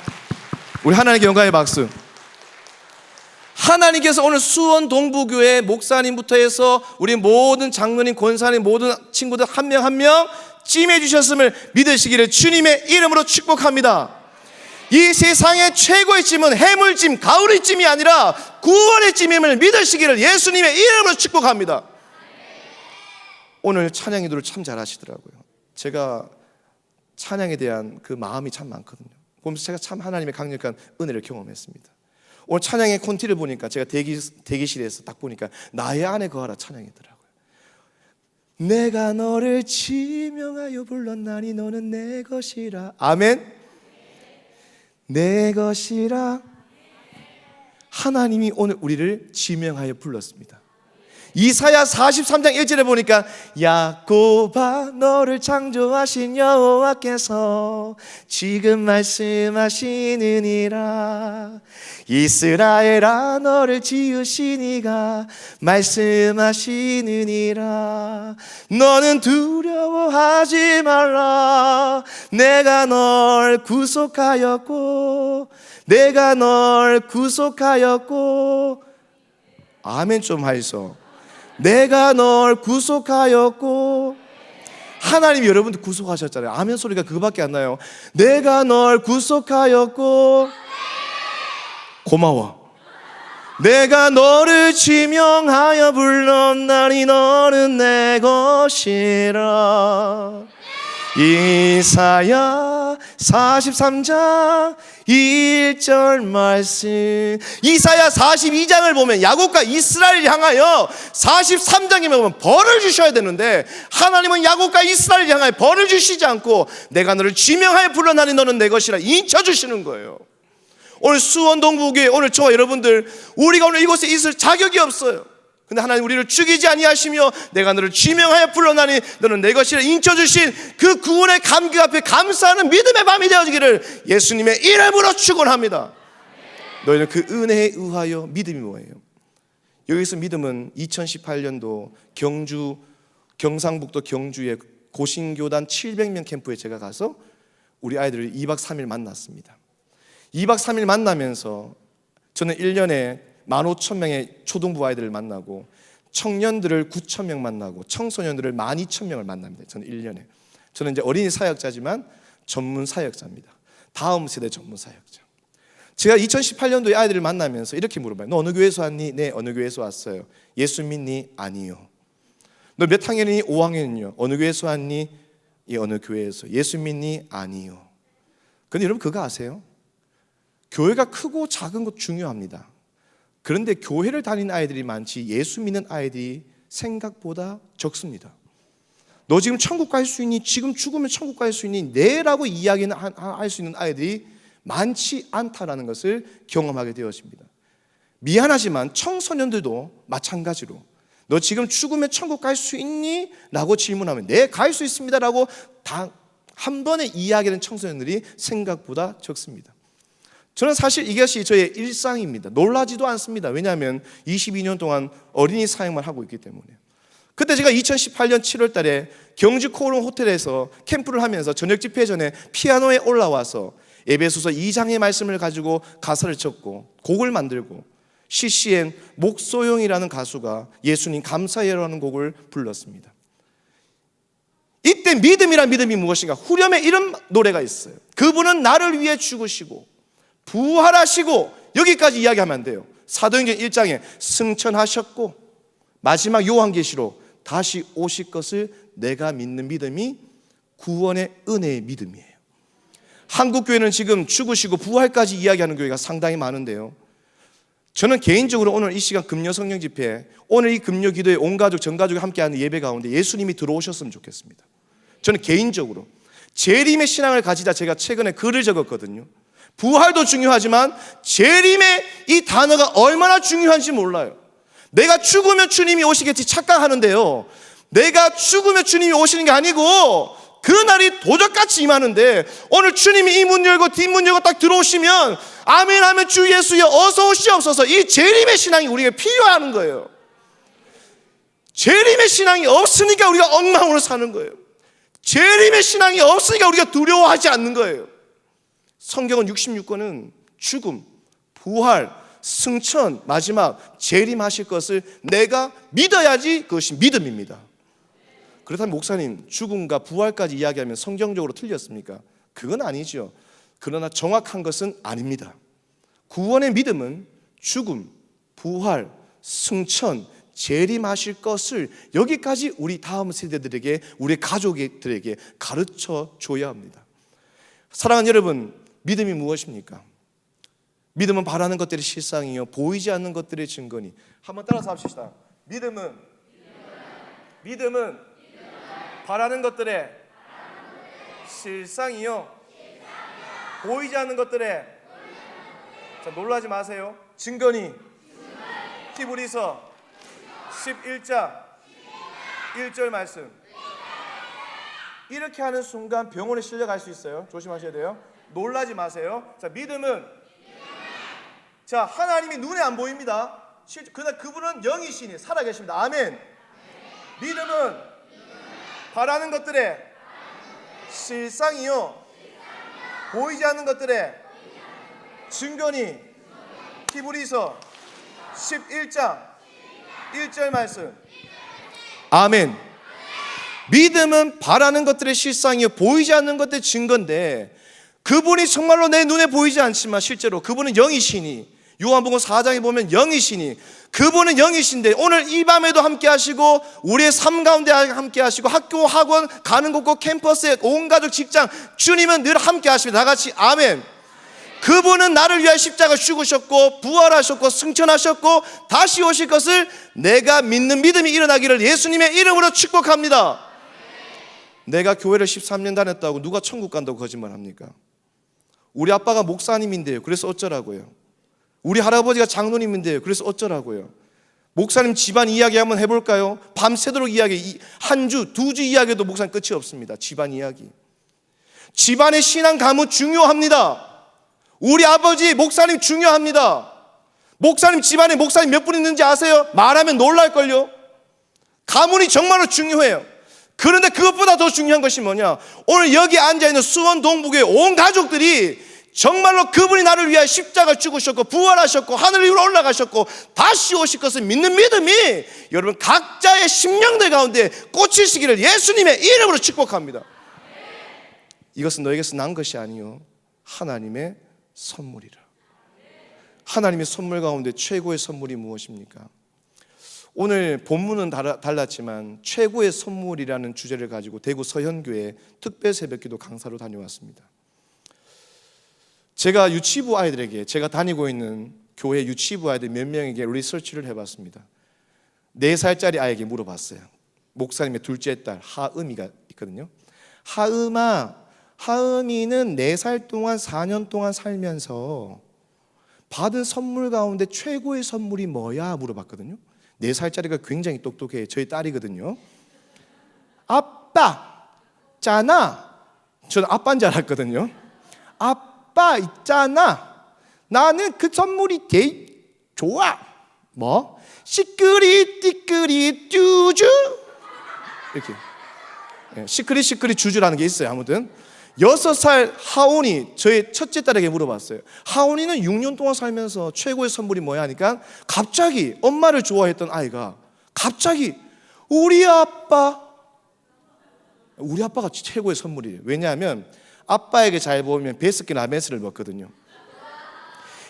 우리 하나님께 영광의 박수. 하나님께서 오늘 수원동부교회 목사님부터 해서 우리 모든 장로님, 권사님, 모든 친구들 한 명 한 명 찜해 주셨음을 믿으시기를 주님의 이름으로 축복합니다. 이 세상의 최고의 찜은 해물찜, 가오리 찜이 아니라 구원의 찜임을 믿으시기를 예수님의 이름으로 축복합니다. 오늘 찬양 기도를 참 잘하시더라고요. 제가 찬양에 대한 그 마음이 참 많거든요. 보면서 제가 참 하나님의 강력한 은혜를 경험했습니다. 오늘 찬양의 콘티를 보니까 제가 대기실에서 딱 보니까 나의 안에 거하라 찬양이더라고요. 내가 너를 지명하여 불렀나니 너는 내 것이라. 아멘. 내 것이라. 하나님이 오늘 우리를 지명하여 불렀습니다. 이사야 43장 1절에 보니까 야곱아 너를 창조하신 여호와께서 지금 말씀하시느니라. 이스라엘아 너를 지으신 이가 말씀하시느니라. 너는 두려워하지 말라. 내가 널 구속하였고 내가 널 구속하였고. 아멘 좀 하이소. 내가 널 구속하였고. 하나님이 여러분들 구속하셨잖아요. 아멘 소리가 그거밖에 안 나요. 내가 널 구속하였고. 고마워. 내가 너를 지명하여 불렀나니 너는 내 것이라. 이사야 43장 1절 말씀. 이사야 42장을 보면 야곱과 이스라엘을 향하여 43장이면 보면 벌을 주셔야 되는데 하나님은 야곱과 이스라엘을 향하여 벌을 주시지 않고 내가 너를 지명하여 불러나니 너는 내 것이라 인쳐주시는 거예요. 오늘 수원동부교회, 오늘 저와 여러분들, 우리가 오늘 이곳에 있을 자격이 없어요. 근데 하나님 우리를 죽이지 아니하시며 내가 너를 지명하여 불러나니 너는 내 것이라 인쳐주신 그 구원의 감격 앞에 감사하는 믿음의 밤이 되어지기를 예수님의 이름으로 축원합니다. 너희는 그 은혜에 의하여. 믿음이 뭐예요? 여기서 믿음은 2018년도 경상북도 경주의 고신교단 700명 캠프에 제가 가서 우리 아이들을 2박 3일 만났습니다. 2박 3일 만나면서 저는 1년에 15,000명의 초등부 아이들을 만나고 청년들을 9,000명 만나고 청소년들을 12,000명을 만납니다. 저는 1년에. 저는 이제 어린이 사역자지만 전문 사역자입니다. 다음 세대 전문 사역자. 제가 2018년도에 아이들을 만나면서 이렇게 물어봐요. 너 어느 교회에서 왔니? 네, 어느 교회에서 왔어요. 예수 믿니? 아니요. 너 몇 학년이니? 5학년이요. 어느 교회에서 왔니? 이 어느 교회에서. 예수 믿니? 아니요. 근데 여러분 그거 아세요? 교회가 크고 작은 것 중요합니다. 그런데 교회를 다니는 아이들이 많지 예수 믿는 아이들이 생각보다 적습니다. 너 지금 천국 갈 수 있니? 지금 죽으면 천국 갈 수 있니? 네라고 이야기는 할 수 있는 아이들이 많지 않다라는 것을 경험하게 되었습니다. 미안하지만 청소년들도 마찬가지로 너 지금 죽으면 천국 갈 수 있니? 라고 질문하면 네, 갈 수 있습니다 라고 다 한 번에 이야기하는 청소년들이 생각보다 적습니다. 저는 사실 이것이 저의 일상입니다. 놀라지도 않습니다. 왜냐하면 22년 동안 어린이 사역만 하고 있기 때문에. 그때 제가 2018년 7월 달에 경주 코오롱 호텔에서 캠프를 하면서 저녁 집회 전에 피아노에 올라와서 에베소서 2장의 말씀을 가지고 가사를 쳤고 곡을 만들고 CCM 목소영이라는 가수가 예수님 감사해요라는 곡을 불렀습니다. 이때 믿음이란 믿음이 무엇인가? 후렴에 이런 노래가 있어요. 그분은 나를 위해 죽으시고 부활하시고, 여기까지 이야기하면 안 돼요. 사도행전 1장에 승천하셨고 마지막 요한계시로 다시 오실 것을 내가 믿는 믿음이 구원의 은혜의 믿음이에요. 한국교회는 지금 죽으시고 부활까지 이야기하는 교회가 상당히 많은데요, 저는 개인적으로 오늘 이 시간 금요 성령 집회, 오늘 이 금요 기도에 온 가족 전 가족이 함께하는 예배 가운데 예수님이 들어오셨으면 좋겠습니다. 저는 개인적으로 재림의 신앙을 가지자 제가 최근에 글을 적었거든요. 부활도 중요하지만 재림의 이 단어가 얼마나 중요한지 몰라요. 내가 죽으면 주님이 오시겠지 착각하는데요, 내가 죽으면 주님이 오시는 게 아니고 그날이 도적같이 임하는데, 오늘 주님이 이 문 열고 뒷문 열고 딱 들어오시면 아멘 하면 주 예수여 어서 오시옵소서, 이 재림의 신앙이 우리에게 필요한 거예요. 재림의 신앙이 없으니까 우리가 엉망으로 사는 거예요. 재림의 신앙이 없으니까 우리가 두려워하지 않는 거예요. 성경은 66권은 죽음, 부활, 승천, 마지막 재림하실 것을 내가 믿어야지 그것이 믿음입니다. 그렇다면 목사님, 죽음과 부활까지 이야기하면 성경적으로 틀렸습니까? 그건 아니죠. 그러나 정확한 것은 아닙니다. 구원의 믿음은 죽음, 부활, 승천, 재림하실 것을 여기까지 우리 다음 세대들에게, 우리 가족들에게 가르쳐 줘야 합니다. 사랑하는 여러분, 믿음이 무엇입니까? 믿음은 바라는 것들의 실상이요 보이지 않는 것들의 증거니. 한번 따라서 합시다. 믿음은 바라는 것들의 실상이요 보이지 않는 것들의, 자, 놀라지 마세요. 증거니. 히브리서 11장 1절 말씀. 이렇게 하는 순간 병원에 실려갈 수 있어요. 조심하셔야 돼요. 놀라지 마세요. 자, 믿음은, 자, 하나님이 눈에 안 보입니다. 그러나 그분은 영이시니 살아계십니다. 아멘. 믿음은 바라는 것들의 실상이요 보이지 않는 것들의 증거니. 히브리서 11장 1절 말씀. 아멘. 믿음은 바라는 것들의 실상이요 보이지 않는 것들의 증거인데, 그분이 정말로 내 눈에 보이지 않지만 실제로 그분은 영이시니 요한복음 4장에 보면 영이시니, 그분은 영이신데 오늘 이 밤에도 함께 하시고 우리의 삶 가운데 함께 하시고 학교, 학원, 가는 곳곳, 캠퍼스에 온 가족, 직장, 주님은 늘 함께 하십니다. 다 같이 아멘. 그분은 나를 위하여 십자가 죽으셨고 부활하셨고 승천하셨고 다시 오실 것을 내가 믿는 믿음이 일어나기를 예수님의 이름으로 축복합니다. 내가 교회를 13년 다녔다고 누가 천국 간다고 거짓말합니까? 우리 아빠가 목사님인데요, 그래서 어쩌라고요? 우리 할아버지가 장로님인데요, 그래서 어쩌라고요? 목사님 집안 이야기 한번 해볼까요? 밤새도록 이야기, 한 주, 두 주 이야기도 목사님 끝이 없습니다. 집안 이야기. 집안의 신앙 가문 중요합니다. 우리 아버지 목사님 중요합니다. 목사님 집안에 목사님 몇 분 있는지 아세요? 말하면 놀랄걸요. 가문이 정말로 중요해요. 그런데 그것보다 더 중요한 것이 뭐냐? 오늘 여기 앉아있는 수원 동북의 온 가족들이 정말로 그분이 나를 위하여 십자가 죽으셨고 부활하셨고 하늘 위로 올라가셨고 다시 오실 것을 믿는 믿음이 여러분 각자의 심령들 가운데 꽂히시기를 예수님의 이름으로 축복합니다. 이것은 너에게서 난 것이 아니요 하나님의 선물이라. 하나님의 선물 가운데 최고의 선물이 무엇입니까? 오늘 본문은 달랐지만 최고의 선물이라는 주제를 가지고 대구 서현교회 특별 새벽기도 강사로 다녀왔습니다. 제가 유치부 아이들에게, 제가 다니고 있는 교회 유치부 아이들 몇 명에게 리서치를 해봤습니다. 4살짜리 아이에게 물어봤어요. 목사님의 둘째 딸 하음이가 있거든요. 하음아, 하음이는 4살 동안 4년 동안 살면서 받은 선물 가운데 최고의 선물이 뭐야? 물어봤거든요. 4살짜리가 굉장히 똑똑해요. 저희 딸이거든요. 아빠 있잖아. 저는 아빠인 줄 알았거든요. 아빠 있잖아. 나는 그 선물이 되게 좋아. 뭐? 시끄리 띠끄리 쭈쭈 이렇게. 시끄리 시끄리 쭈쭈라는 게 있어요. 아무튼 6살 하온이 저희 첫째 딸에게 물어봤어요. 하온이는 6년 동안 살면서 최고의 선물이 뭐야 하니까 갑자기 엄마를 좋아했던 아이가 갑자기 우리 아빠가 최고의 선물이에요. 왜냐하면 아빠에게 잘 보면 베스킨 라빈스를 먹거든요.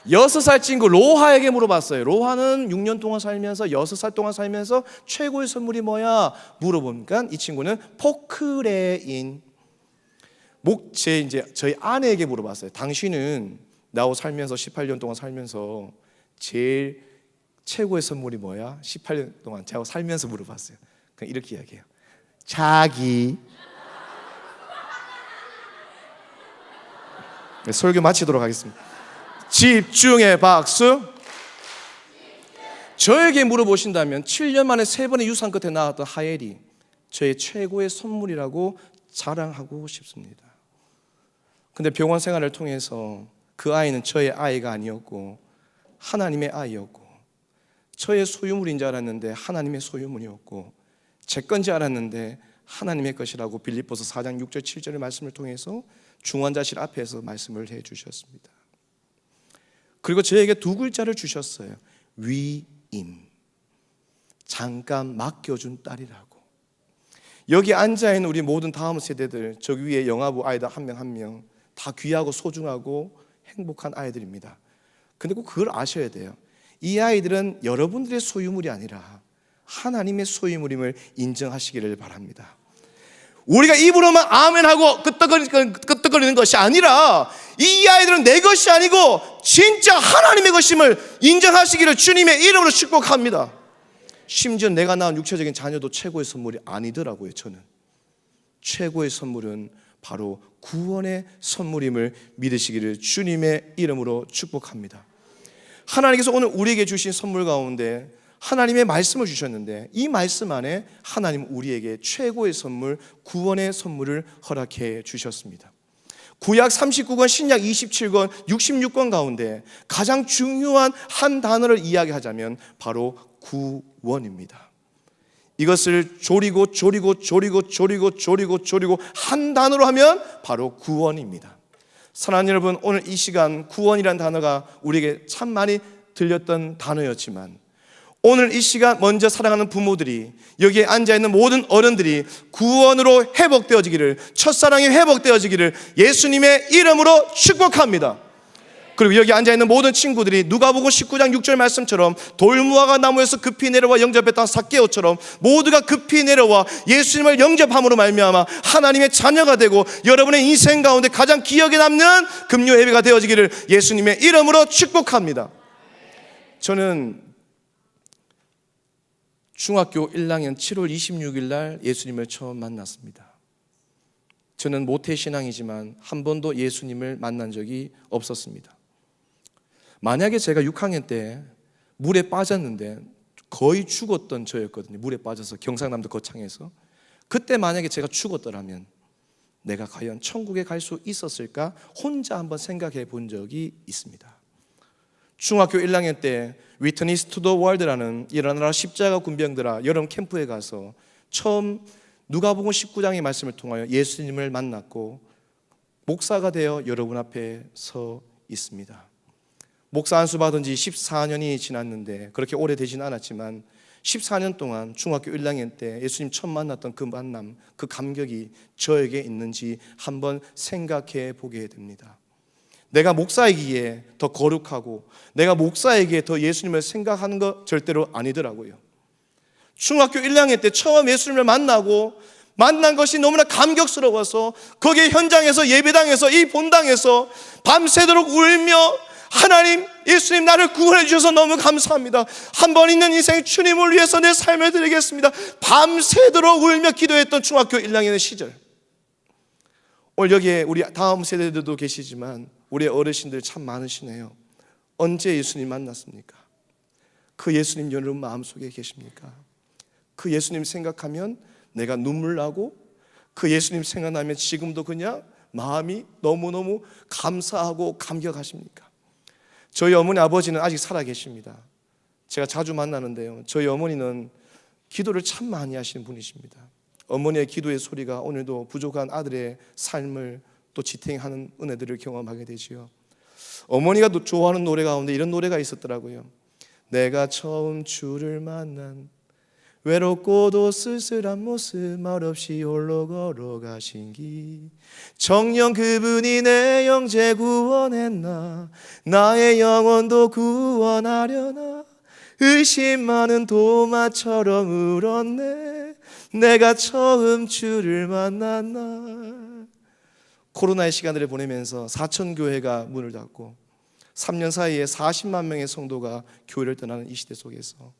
6살 친구 로하에게 물어봤어요. 로하는 6년 동안 살면서 6살 동안 살면서 최고의 선물이 뭐야 물어보니까 이 친구는 포크레인. 저희 아내에게 물어봤어요. 당신은 나하고 살면서 18년 동안 살면서 제일 최고의 선물이 뭐야? 18년 동안 저하고 살면서 물어봤어요. 그냥 이렇게 이야기해요. 자기. 네, 설교 마치도록 하겠습니다. 집중의 박수. 저에게 물어보신다면 7년 만에 3번의 유산 끝에 나왔던 하엘이 저의 최고의 선물이라고 자랑하고 싶습니다. 근데 병원 생활을 통해서 그 아이는 저의 아이가 아니었고 하나님의 아이였고 저의 소유물인 줄 알았는데 하나님의 소유물이었고 제 건지 알았는데 하나님의 것이라고 빌립보서 4장 6절 7절의 말씀을 통해서 중환자실 앞에서 말씀을 해 주셨습니다. 그리고 저에게 2글자를 주셨어요. 위임. 잠깐 맡겨준 딸이라고. 여기 앉아있는 우리 모든 다음 세대들, 저기 위에 영아부 아이들 한 명 한 명 다 귀하고 소중하고 행복한 아이들입니다. 근데 꼭 그걸 아셔야 돼요. 이 아이들은 여러분들의 소유물이 아니라 하나님의 소유물임을 인정하시기를 바랍니다. 우리가 입으로만 아멘하고 끄떡거리는 것이 아니라 이 아이들은 내 것이 아니고 진짜 하나님의 것임을 인정하시기를 주님의 이름으로 축복합니다. 심지어 내가 낳은 육체적인 자녀도 최고의 선물이 아니더라고요. 저는 최고의 선물은 바로 구원의 선물임을 믿으시기를 주님의 이름으로 축복합니다. 하나님께서 오늘 우리에게 주신 선물 가운데 하나님의 말씀을 주셨는데 이 말씀 안에 하나님 우리에게 최고의 선물, 구원의 선물을 허락해 주셨습니다. 구약 39권, 신약 27권, 66권 가운데 가장 중요한 한 단어를 이야기하자면 바로 구원입니다. 이것을 조리고 한 단어로 하면 바로 구원입니다. 사랑하는 여러분, 오늘 이 시간 구원이라는 단어가 우리에게 참 많이 들렸던 단어였지만 오늘 이 시간 먼저 사랑하는 부모들이, 여기에 앉아있는 모든 어른들이 구원으로 회복되어지기를, 첫사랑이 회복되어지기를 예수님의 이름으로 축복합니다. 그리고 여기 앉아있는 모든 친구들이 누가복음 19장 6절 말씀처럼 돌무화과 나무에서 급히 내려와 영접했던 삭개오처럼 모두가 급히 내려와 예수님을 영접함으로 말미암아 하나님의 자녀가 되고 여러분의 인생 가운데 가장 기억에 남는 금요 예배가 되어지기를 예수님의 이름으로 축복합니다. 저는 중학교 1학년 7월 26일 날 예수님을 처음 만났습니다. 저는 모태신앙이지만 한 번도 예수님을 만난 적이 없었습니다. 만약에 제가 6학년 때 물에 빠졌는데 거의 죽었던 저였거든요. 물에 빠져서 경상남도 거창에서. 그때 만약에 제가 죽었더라면 내가 과연 천국에 갈 수 있었을까 혼자 한번 생각해 본 적이 있습니다. 중학교 1학년 때 위트니스 투 더 월드라는 일어나라 십자가 군병들아 여름 캠프에 가서 처음 누가복음 19장의 말씀을 통하여 예수님을 만났고 목사가 되어 여러분 앞에 서 있습니다. 목사 안수 받은 지 14년이 지났는데 그렇게 오래되진 않았지만 14년 동안 중학교 1학년 때 예수님 처음 만났던 그 만남, 그 감격이 저에게 있는지 한번 생각해 보게 됩니다. 내가 목사이기에 더 거룩하고 내가 목사에게 더 예수님을 생각하는 거 절대로 아니더라고요. 중학교 1학년 때 처음 예수님을 만난 것이 너무나 감격스러워서 거기에 현장에서 예배당에서 이 본당에서 밤새도록 울며 하나님, 예수님 나를 구원해 주셔서 너무 감사합니다. 한 번 있는 인생 주님을 위해서 내 삶을 드리겠습니다. 밤새도록 울며 기도했던 중학교 1학년의 시절. 오늘 여기에 우리 다음 세대들도 계시지만 우리 어르신들 참 많으시네요. 언제 예수님 만났습니까? 그 예수님 여러분 마음속에 계십니까? 그 예수님 생각하면 내가 눈물 나고 그 예수님 생각나면 지금도 그냥 마음이 너무너무 감사하고 감격하십니까? 저희 어머니 아버지는 아직 살아 계십니다. 제가 자주 만나는데요, 저희 어머니는 기도를 참 많이 하시는 분이십니다. 어머니의 기도의 소리가 오늘도 부족한 아들의 삶을 또 지탱하는 은혜들을 경험하게 되지요. 어머니가 좋아하는 노래 가운데 이런 노래가 있었더라고요. 내가 처음 주를 만난 외롭고도 쓸쓸한 모습 말없이 홀로 걸어가신 길 정녕 그분이 내 영재 구원했나 나의 영혼도 구원하려나 의심 많은 도마처럼 울었네 내가 처음 주를 만났나. 코로나의 시간들을 보내면서 사천교회가 문을 닫고 3년 사이에 40만 명의 성도가 교회를 떠나는 이 시대 속에서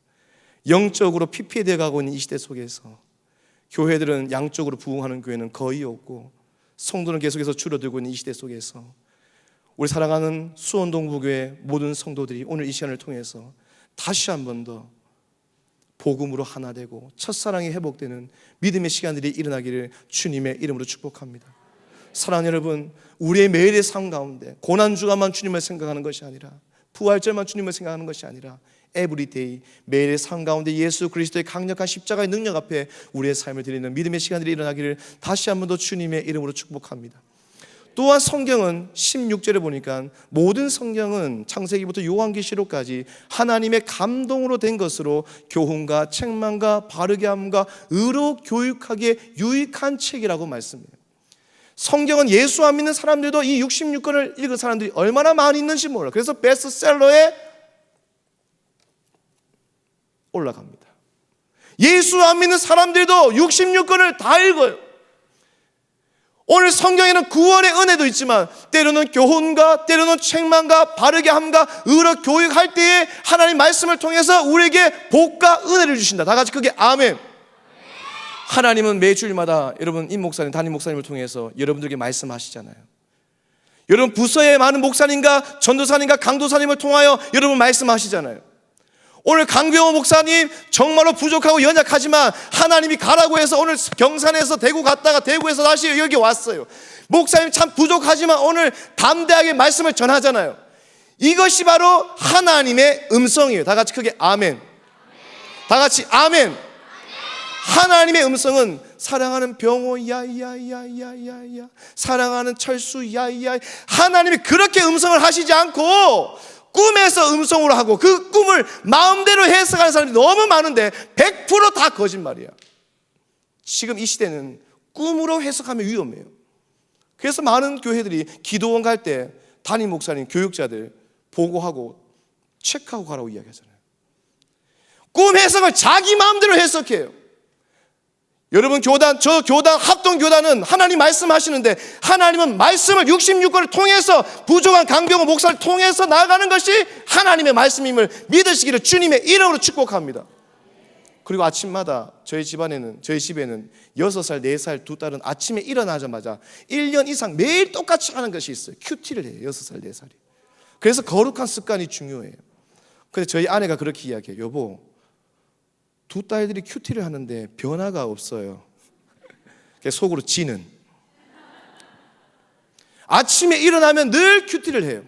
영적으로 피폐되어 가고 있는 이 시대 속에서 교회들은 양쪽으로 부흥하는 교회는 거의 없고 성도는 계속해서 줄어들고 있는 이 시대 속에서 우리 사랑하는 수원동부교회 모든 성도들이 오늘 이 시간을 통해서 다시 한 번 더 복음으로 하나 되고 첫사랑이 회복되는 믿음의 시간들이 일어나기를 주님의 이름으로 축복합니다. 사랑하는 여러분, 우리의 매일의 삶 가운데 고난주간만 주님을 생각하는 것이 아니라 부활절만 주님을 생각하는 것이 아니라 에브리데이 매일의 삶 가운데 예수 그리스도의 강력한 십자가의 능력 앞에 우리의 삶을 드리는 믿음의 시간들이 일어나기를 다시 한 번 더 주님의 이름으로 축복합니다. 또한 성경은 16절에 보니까 모든 성경은 창세기부터 요한계시록까지 하나님의 감동으로 된 것으로 교훈과 책망과 바르게 함과 의로 교육하기에 유익한 책이라고 말씀해요. 성경은 예수 안 믿는 사람들도 이 66권을 읽은 사람들이 얼마나 많이 있는지 몰라요. 그래서 베스트셀러에 올라갑니다. 예수 안 믿는 사람들도 66권을 다 읽어요. 오늘 성경에는 구원의 은혜도 있지만 때로는 교훈과 때로는 책망과 바르게 함과 의로 교육할 때에 하나님 말씀을 통해서 우리에게 복과 은혜를 주신다. 다 같이 크게 아멘. 하나님은 매주일마다 여러분 임 목사님, 담임 목사님을 통해서 여러분들에게 말씀하시잖아요. 여러분 부서의 많은 목사님과 전도사님과 강도사님을 통하여 여러분 말씀하시잖아요. 오늘 강병호 목사님 정말로 부족하고 연약하지만 하나님이 가라고 해서 오늘 경산에서 대구 갔다가 대구에서 다시 여기 왔어요. 목사님 참 부족하지만 오늘 담대하게 말씀을 전하잖아요. 이것이 바로 하나님의 음성이에요. 다 같이 크게 아멘. 다 같이 아멘. 하나님의 음성은 사랑하는 병호 야야야야야야, 사랑하는 철수 야야. 하나님이 그렇게 음성을 하시지 않고 꿈에서 음성으로 하고 그 꿈을 마음대로 해석하는 사람이 너무 많은데 100% 다 거짓말이야. 지금 이 시대는 꿈으로 해석하면 위험해요. 그래서 많은 교회들이 기도원 갈 때 담임 목사님, 교육자들 보고하고 체크하고 가라고 이야기하잖아요. 꿈 해석을 자기 마음대로 해석해요. 여러분, 저 교단, 합동교단은 하나님 말씀하시는데 하나님은 말씀을 66권을 통해서 부족한 강병호 목사를 통해서 나아가는 것이 하나님의 말씀임을 믿으시기를 주님의 이름으로 축복합니다. 그리고 아침마다 저희 집에는 6살, 4살 두 딸은 아침에 일어나자마자 1년 이상 매일 똑같이 하는 것이 있어요. 큐티를 해요. 6살, 4살이. 그래서 거룩한 습관이 중요해요. 그래서 저희 아내가 그렇게 이야기해요. 여보, 두 딸들이 큐티를 하는데 변화가 없어요. 속으로 지는. 아침에 일어나면 늘 큐티를 해요.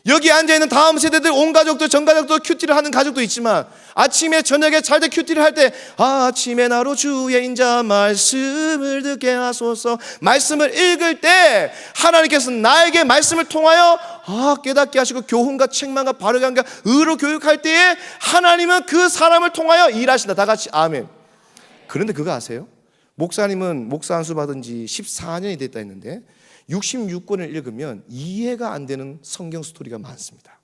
여기 앉아있는 다음 세대들, 온 가족도 전 가족도 큐티를 하는 가족도 있지만 아침에 저녁에 잘 때 큐티를 할 때 아침에 나로 주의 인자 말씀을 듣게 하소서. 말씀을 읽을 때 하나님께서 나에게 말씀을 통하여 깨닫게 하시고 교훈과 책망과 바르게 함과 의로 교육할 때에 하나님은 그 사람을 통하여 일하신다. 다 같이 아멘. 그런데 그거 아세요? 목사님은 목사 안수 받은 지 14년이 됐다 했는데 66권을 읽으면 이해가 안 되는 성경 스토리가 많습니다.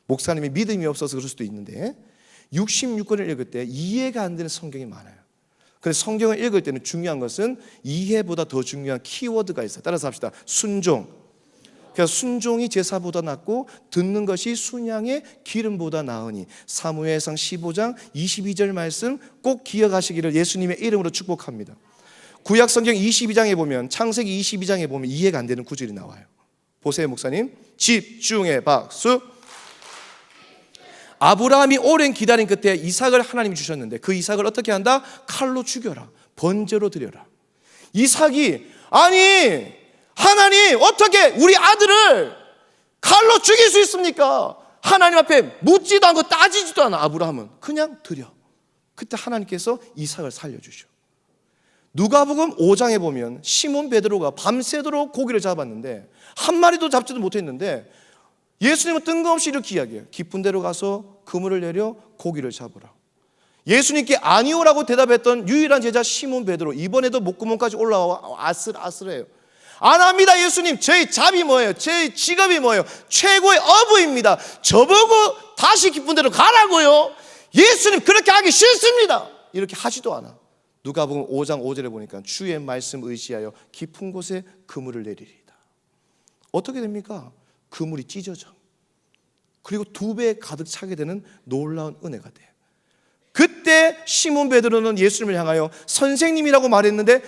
목사님이 믿음이 없어서 그럴 수도 있는데 66권을 읽을 때 이해가 안 되는 성경이 많아요. 그래서 성경을 읽을 때는 중요한 것은 이해보다 더 중요한 키워드가 있어요. 따라서 합시다. 순종. 그래서 순종이 제사보다 낫고 듣는 것이 순양의 기름보다 나으니. 사무엘상 15장 22절 말씀 꼭 기억하시기를 예수님의 이름으로 축복합니다. 구약성경 22장에 보면, 창세기 22장에 보면 이해가 안 되는 구절이 나와요. 보세요, 목사님. 집중의 박수. 아브라함이 오랜 기다림 끝에 이삭을 하나님이 주셨는데 그 이삭을 어떻게 한다? 칼로 죽여라. 번제로 드려라. 이삭이 아니 하나님 어떻게 우리 아들을 칼로 죽일 수 있습니까? 하나님 앞에 묻지도 않고 따지지도 않아. 아브라함은 그냥 드려. 그때 하나님께서 이삭을 살려주셔. 누가복음 5장에 보면 시몬 베드로가 밤새도록 고기를 잡았는데 한 마리도 잡지도 못했는데 예수님은 뜬금없이 이렇게 이야기해요. 깊은 데로 가서 그물을 내려 고기를 잡으라. 예수님께 아니오라고 대답했던 유일한 제자 시몬 베드로, 이번에도 목구멍까지 올라와 아슬아슬해요. 안 합니다. 예수님, 제 잡이 뭐예요? 제 직업이 뭐예요? 최고의 어부입니다. 저보고 다시 깊은 데로 가라고요? 예수님, 그렇게 하기 싫습니다. 이렇게 하지도 않아. 누가복음 5장 5절에 보니까 주의 말씀 의지하여 깊은 곳에 그물을 내리리이다. 어떻게 됩니까? 그물이 찢어져. 그리고 2배 가득 차게 되는 놀라운 은혜가 돼요. 그때 시몬 베드로는 예수님을 향하여 선생님이라고 말했는데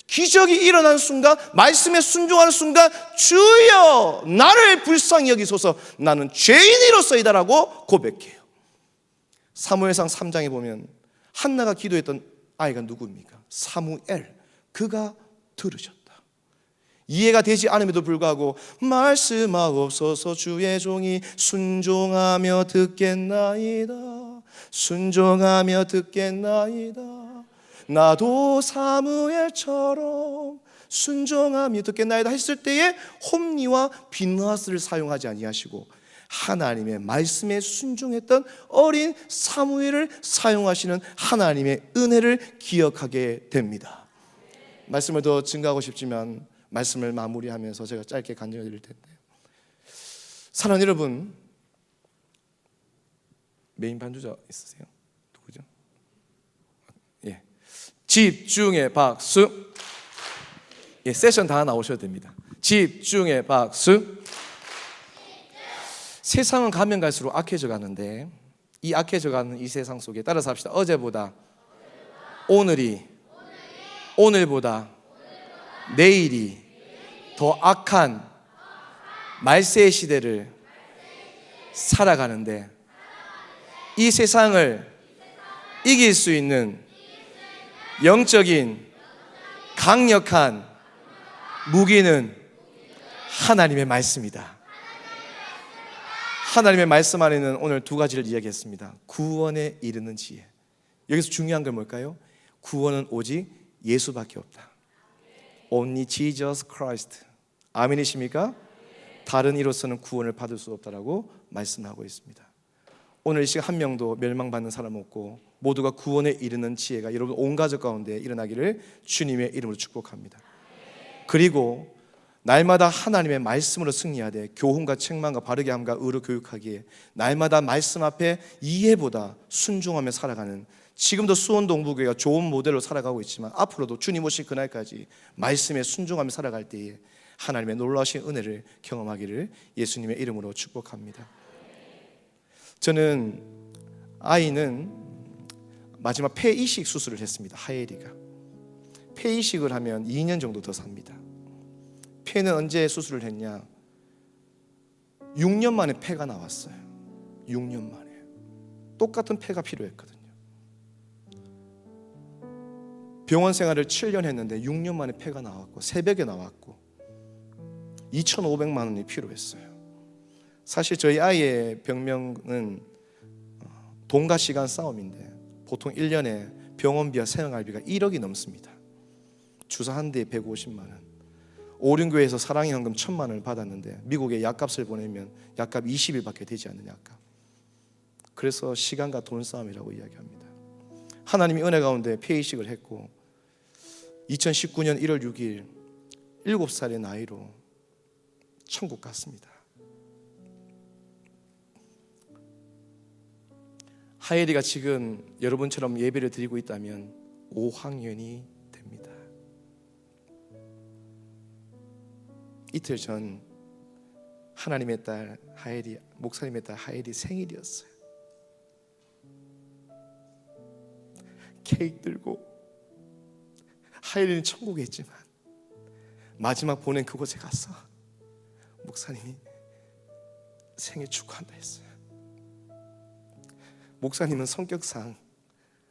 기적이 일어나는 순간, 말씀에 순종하는 순간 주여 나를 불쌍히 여기소서, 나는 죄인이로서이다라고 고백해요. 사무엘상 3장에 보면 한나가 기도했던 아이가 누구입니까? 사무엘. 그가 들으셨다. 이해가 되지 않음에도 불구하고 말씀하옵소서 주의 종이 순종하며 듣겠나이다. 순종하며 듣겠나이다. 나도 사무엘처럼 순종하며 듣겠나이다 했을 때에 홈리와 빈하스를 사용하지 아니하시고 하나님의 말씀에 순종했던 어린 사무엘을 사용하시는 하나님의 은혜를 기억하게 됩니다. 말씀을 더 증가하고 싶지만 말씀을 마무리하면서 제가 짧게 간증해 드릴 텐데, 사랑하는 여러분, 메인 반주자 있으세요? 누구죠? 예, 집중의 박수. 예, 세션 다 나오셔야 됩니다. 집중의 박수. 세상은 가면 갈수록 악해져 가는데 이 악해져 가는 이 세상 속에 따라서 합시다. 어제보다 오늘이, 오늘보다 내일이 더 악한 말세의 시대를 살아가는데 이 세상을 이길 수 있는 영적인 강력한 무기는 하나님의 말씀이다. 하나님의 말씀 안에는 오늘 2가지를 이야기했습니다. 구원에 이르는 지혜. 여기서 중요한 건 뭘까요? 구원은 오직 예수밖에 없다. Only Jesus Christ. 아멘이십니까? 다른 이로서는 구원을 받을 수 없다라고 말씀하고 있습니다. 오늘 이 시간 한 명도 멸망받는 사람 없고 모두가 구원에 이르는 지혜가 여러분 온 가족 가운데 일어나기를 주님의 이름으로 축복합니다. 그리고 날마다 하나님의 말씀으로 승리하되 교훈과 책망과 바르게 함과 의로 교육하기에 날마다 말씀 앞에 이해보다 순종하며 살아가는, 지금도 수원동부교회가 좋은 모델로 살아가고 있지만 앞으로도 주님 오실 그날까지 말씀에 순종하며 살아갈 때에 하나님의 놀라우신 은혜를 경험하기를 예수님의 이름으로 축복합니다. 저는 아이는 마지막 폐이식 수술을 했습니다. 하엘이가 폐이식을 하면 2년 정도 더 삽니다. 폐는 언제 수술을 했냐? 6년 만에 폐가 나왔어요. 6년 만에. 똑같은 폐가 필요했거든요. 병원 생활을 7년 했는데 6년 만에 폐가 나왔고 새벽에 나왔고 2,500만 원이 필요했어요. 사실 저희 아이의 병명은 돈과 시간 싸움인데 보통 1년에 병원비와 생활비가 1억이 넘습니다. 주사 한 대에 150만 원. 오륜교회에서 사랑의 헌금 1,000만 원을 받았는데 미국에 약값을 보내면 약값 20일밖에 되지 않는 약값. 그래서 시간과 돈 싸움이라고 이야기합니다. 하나님이 은혜 가운데 폐이식을 했고 2019년 1월 6일 7살의 나이로 천국 갔습니다. 하엘이가 지금 여러분처럼 예배를 드리고 있다면 5학년이 됩니다. 이틀 전 하나님의 딸 하엘이, 목사님의 딸 하엘이 생일이었어요. 케이크 들고 하엘이는 천국에 있지만 마지막 보낸 그곳에 가서 목사님이 생일 축하한다 했어요. 목사님은 성격상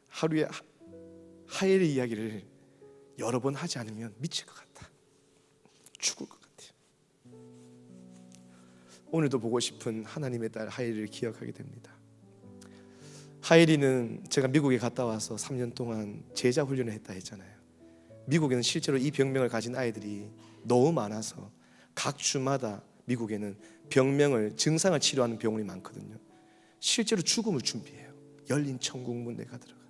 하루에 하엘의 이야기를 여러 번 하지 않으면 미칠 것 같다, 죽을 것 같아요. 오늘도 보고 싶은 하나님의 딸 하엘이를 기억하게 됩니다. 하엘이는 제가 미국에 갔다 와서 3년 동안 제자 훈련을 했다 했잖아요. 미국에는 실제로 이 병명을 가진 아이들이 너무 많아서 각 주마다 미국에는 병명을, 증상을 치료하는 병원이 많거든요. 실제로 죽음을 준비해요. 열린 천국문내가 들어가.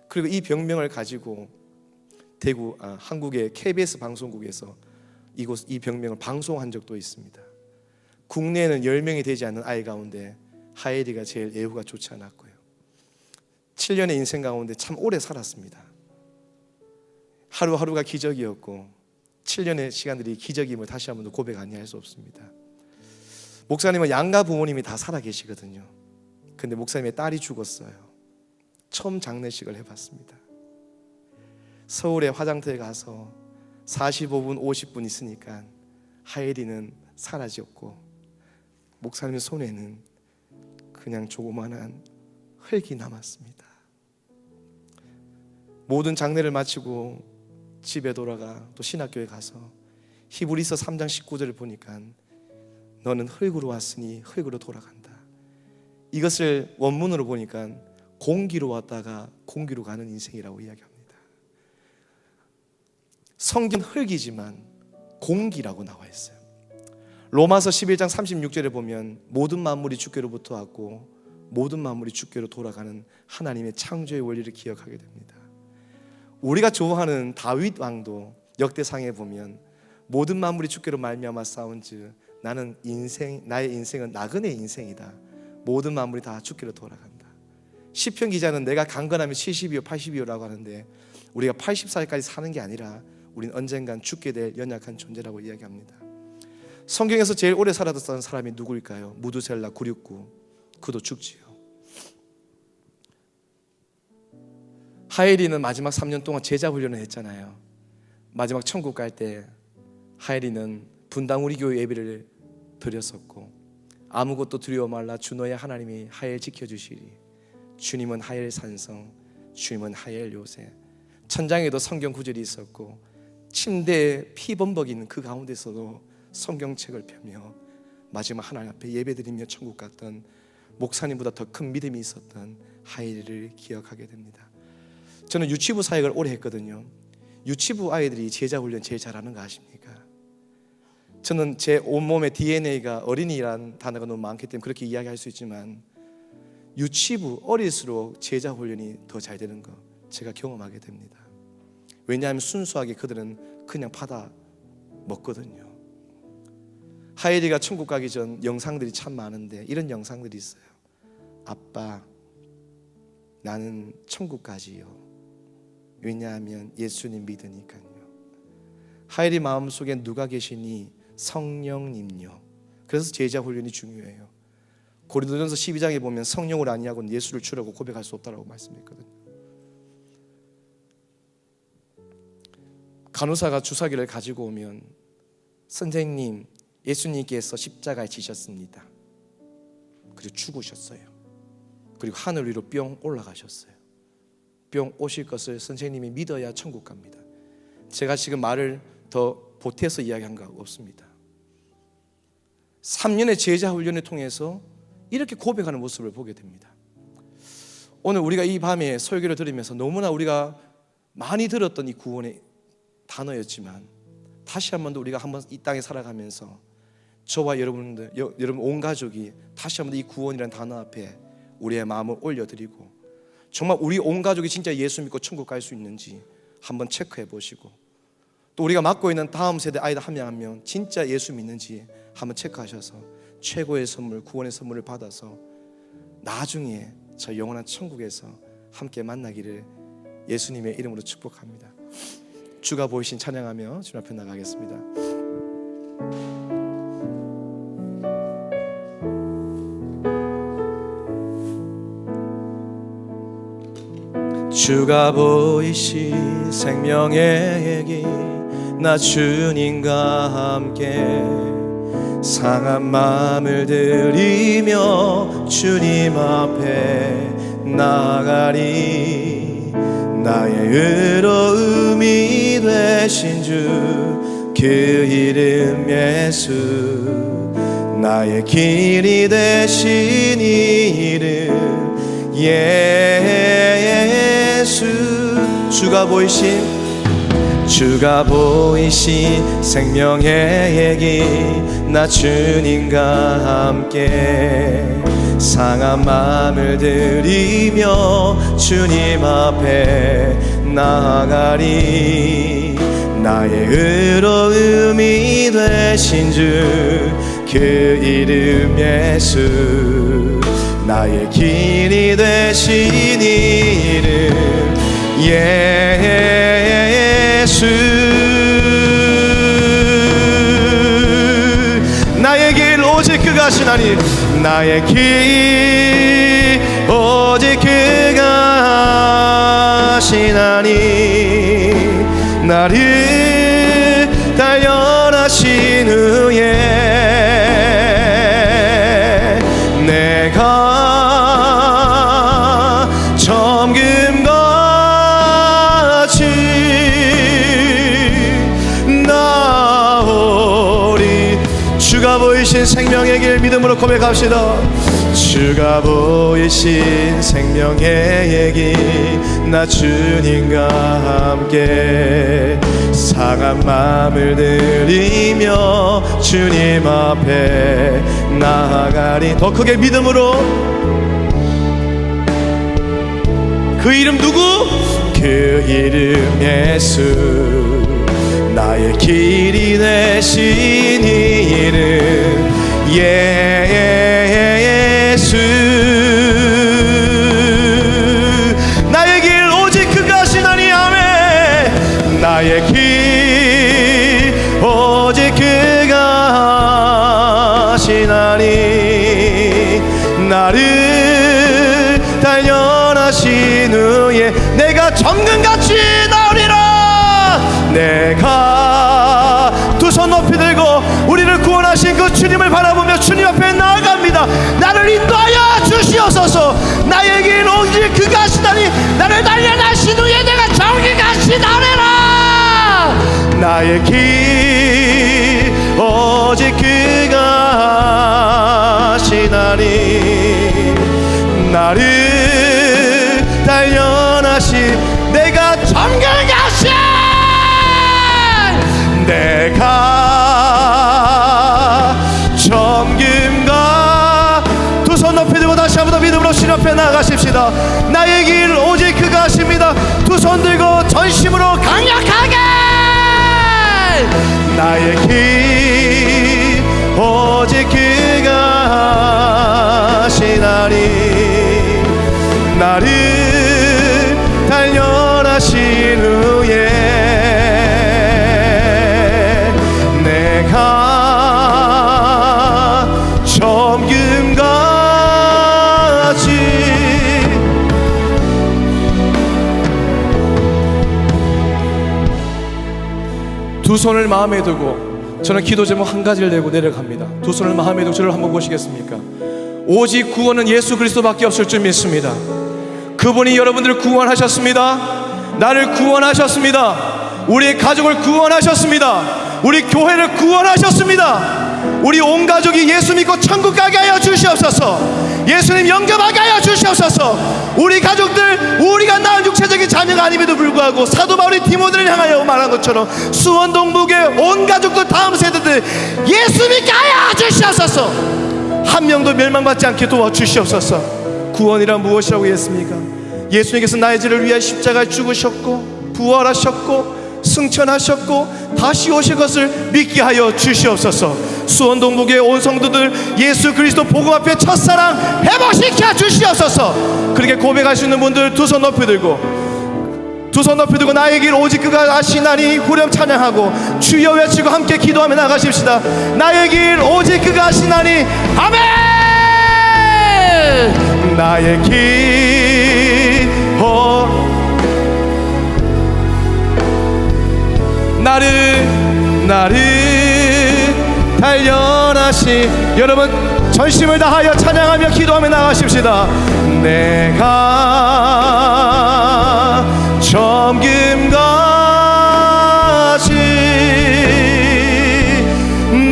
그리고 이 병명을 가지고 한국의 KBS 방송국에서 이 병명을 방송한 적도 있습니다. 국내에는 10명이 되지 않는 아이 가운데 하엘이가 제일 예후가 좋지 않았고요. 7년의 인생 가운데 참 오래 살았습니다. 하루하루가 기적이었고 7년의 시간들이 기적임을 다시 한번 더 고백 아니할 수 없습니다. 목사님은 양가 부모님이 다 살아 계시거든요. 근데 목사님의 딸이 죽었어요. 처음 장례식을 해봤습니다. 서울의 화장터에 가서 45분 50분 있으니까 하엘이는 사라졌고 목사님 손에는 그냥 조그만한 흙이 남았습니다. 모든 장례를 마치고 집에 돌아가 또 신학교에 가서 히브리서 3장 19절을 보니까 너는 흙으로 왔으니 흙으로 돌아간다. 이것을 원문으로 보니까 공기로 왔다가 공기로 가는 인생이라고 이야기합니다. 성경 흙이지만 공기라고 나와 있어요. 로마서 11장 36절에 보면 모든 만물이 주께로부터 왔고 모든 만물이 주께로 돌아가는 하나님의 창조의 원리를 기억하게 됩니다. 우리가 좋아하는 다윗 왕도 역대상에 보면 모든 만물이 주께로 말미암아 싸운즉 나의 인생은 나그네 인생이다. 모든 만물이 다 주께로 돌아간다. 시편 기자는 내가 강건하면 70이요 80이요라고 하는데 우리가 80살까지 사는 게 아니라 우린 언젠간 죽게 될 연약한 존재라고 이야기합니다. 성경에서 제일 오래 살았던 사람이 누구일까요? 무두셀라 969. 그도 죽지요. 하엘이는 마지막 3년 동안 제자 훈련을 했잖아요. 마지막 천국 갈 때 하엘이는 분당 우리 교회 예배를 드렸었고 아무것도 두려워 말라 주 너의 하나님이 하엘 지켜주시리. 주님은 하엘 산성, 주님은 하엘 요새. 천장에도 성경 구절이 있었고 침대에 피범벅인 그 가운데서도 성경책을 펴며 마지막 하나님 앞에 예배드리며 천국 갔던 목사님보다 더 큰 믿음이 있었던 하엘을 기억하게 됩니다. 저는 유치부 사역을 오래 했거든요. 유치부 아이들이 제자 훈련 제일 잘하는 거 아십니까? 저는 제 온몸의 DNA가 어린이라는 단어가 너무 많기 때문에 그렇게 이야기할 수 있지만 유치부 어릴수록 제자 훈련이 더 잘 되는 거 제가 경험하게 됩니다. 왜냐하면 순수하게 그들은 그냥 받아 먹거든요. 하엘이가 천국 가기 전 영상들이 참 많은데 이런 영상들이 있어요. 아빠, 나는 천국 가지요. 왜냐하면 예수님 믿으니까요. 하엘이 마음속에 누가 계시니? 성령님요. 그래서 제자 훈련이 중요해요. 고린도전서 12장에 보면 성령을 아니하고는 예수를 주라고 고백할 수 없다라고 말씀했거든요. 간호사가 주사기를 가지고 오면 선생님, 예수님께서 십자가에 지셨습니다. 그리고 죽으셨어요. 그리고 하늘 위로 뿅 올라가셨어요. 뿅 오실 것을 선생님이 믿어야 천국 갑니다. 제가 지금 말을 더 보태서 이야기한 거 없습니다. 3년의 제자 훈련을 통해서 이렇게 고백하는 모습을 보게 됩니다. 오늘 우리가 이 밤에 설교를 들으면서 너무나 우리가 많이 들었던 이 구원의 단어였지만 다시 한 번 더 우리가 한번 이 땅에 살아가면서 저와 여러분들, 여러분 온 가족이 다시 한 번 더 이 구원이라는 단어 앞에 우리의 마음을 올려드리고 정말 우리 온 가족이 진짜 예수 믿고 천국 갈 수 있는지 한번 체크해 보시고 또 우리가 맡고 있는 다음 세대 아이들 한 명 한 명 진짜 예수 믿는지 한번 체크하셔서 최고의 선물, 구원의 선물을 받아서 나중에 저 영원한 천국에서 함께 만나기를 예수님의 이름으로 축복합니다. 주가 보이신 찬양하며 주님 앞에 나가겠습니다. 주가 보이신 생명의 길, 나 주님과 함께 상한 마음을 들이며 주님 앞에 나가리. 나의 의로움이 되신 주 그 이름 예수, 나의 길이 되신 이름 예수. 주가 보이신 생명의 길, 나 주님과 함께 상한 마음을 들이며 주님 앞에 나아가리. 나의 의로움이 되신 주 그 이름 예수, 나의 길이 되신 이름 예수. 나의 길 오직 그가 하시나니, 나의 길 오직 그가 하시나니. 나를 단련하신 후에 내가 정금같이 나오리. 주가 보이신 생명의 길 믿음으로 고백합시다. 주가 보이신 생명의 길, 나 주님과 함께 상한 마음을 들이며 주님 앞에 나아가리. 더 크게 믿음으로. 그 이름 누구? 그 이름 예수, 나의 길이 되신 이름 예수. 나의 길 오직 그가 하시나니. 아멘. 나의 길 오직 그가 하시나니. 나를 단련하신 후에 내가 정금같이 나오리라. 내가 두 손 높이 들고 우리를 구원하신 그 주님을 바라보며 주님 앞에 나아갑니다. 나를 인도하여 주시옵소서. 나의 길 오직 그가 하시다니. 나를 단련하신 후에 내가 정금같이 나오리라. 나의 길 오직 그가 하시나니. 나를 단련하신 내가 정금같이 내가 정금과 두 손 높이 들고 다시 한번 더 믿음으로 주님 앞에 나아가십시다. 나의 길 오직 그가 하십니다. 두 손 들고 전심으로 강력하게 나의 길 두 손을 마음에 두고 저는 기도 제목 한 가지를 내고 내려갑니다. 두 손을 마음에 두고 저를 한번 보시겠습니까? 오직 구원은 예수 그리스도밖에 없을 줄 믿습니다. 그분이 여러분들을 구원하셨습니다. 나를 구원하셨습니다. 우리의 가족을 구원하셨습니다. 우리 교회를 구원하셨습니다. 우리 온 가족이 예수 믿고 천국 가게 하여 주시옵소서. 예수님 영접하게 하여 주시옵소서. 우리 가족들, 우리가 낳은 육체적인 자녀가 아님에도 불구하고 사도 바울이 디모데를 향하여 말한 것처럼 수원 동북의 온 가족들, 다음 세대들 예수 믿게 하여 주시옵소서. 한 명도 멸망받지 않게 도와주시옵소서. 구원이란 무엇이라고 했습니까? 예수님께서 나의 죄를 위하여 십자가에 죽으셨고 부활하셨고 승천하셨고 다시 오실 것을 믿게 하여 주시옵소서. 수원 동북의 온 성도들 예수 그리스도 복음 앞에 첫사랑 회복시켜 주시옵소서. 그렇게 고백할 수 있는 분들 두 손 높이 들고, 두 손 높이 들고 나의 길 오직 그가 아시나니 후렴 찬양하고 주여 외치고 함께 기도하며 나가십시다. 나의 길 오직 그가 아시나니 아멘. 나의 길 나를 단련하시. 여러분 전심을 다하여 찬양하며 기도하며 나가십시다. 내가 정금같이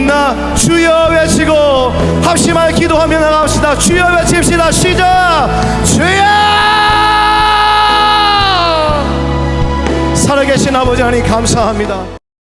나 주여 외치고 합심하여 기도하며 나갑시다. 주여 외칩시다. 시작. 주여. 살아계신 아버지 하나님 감사합니다.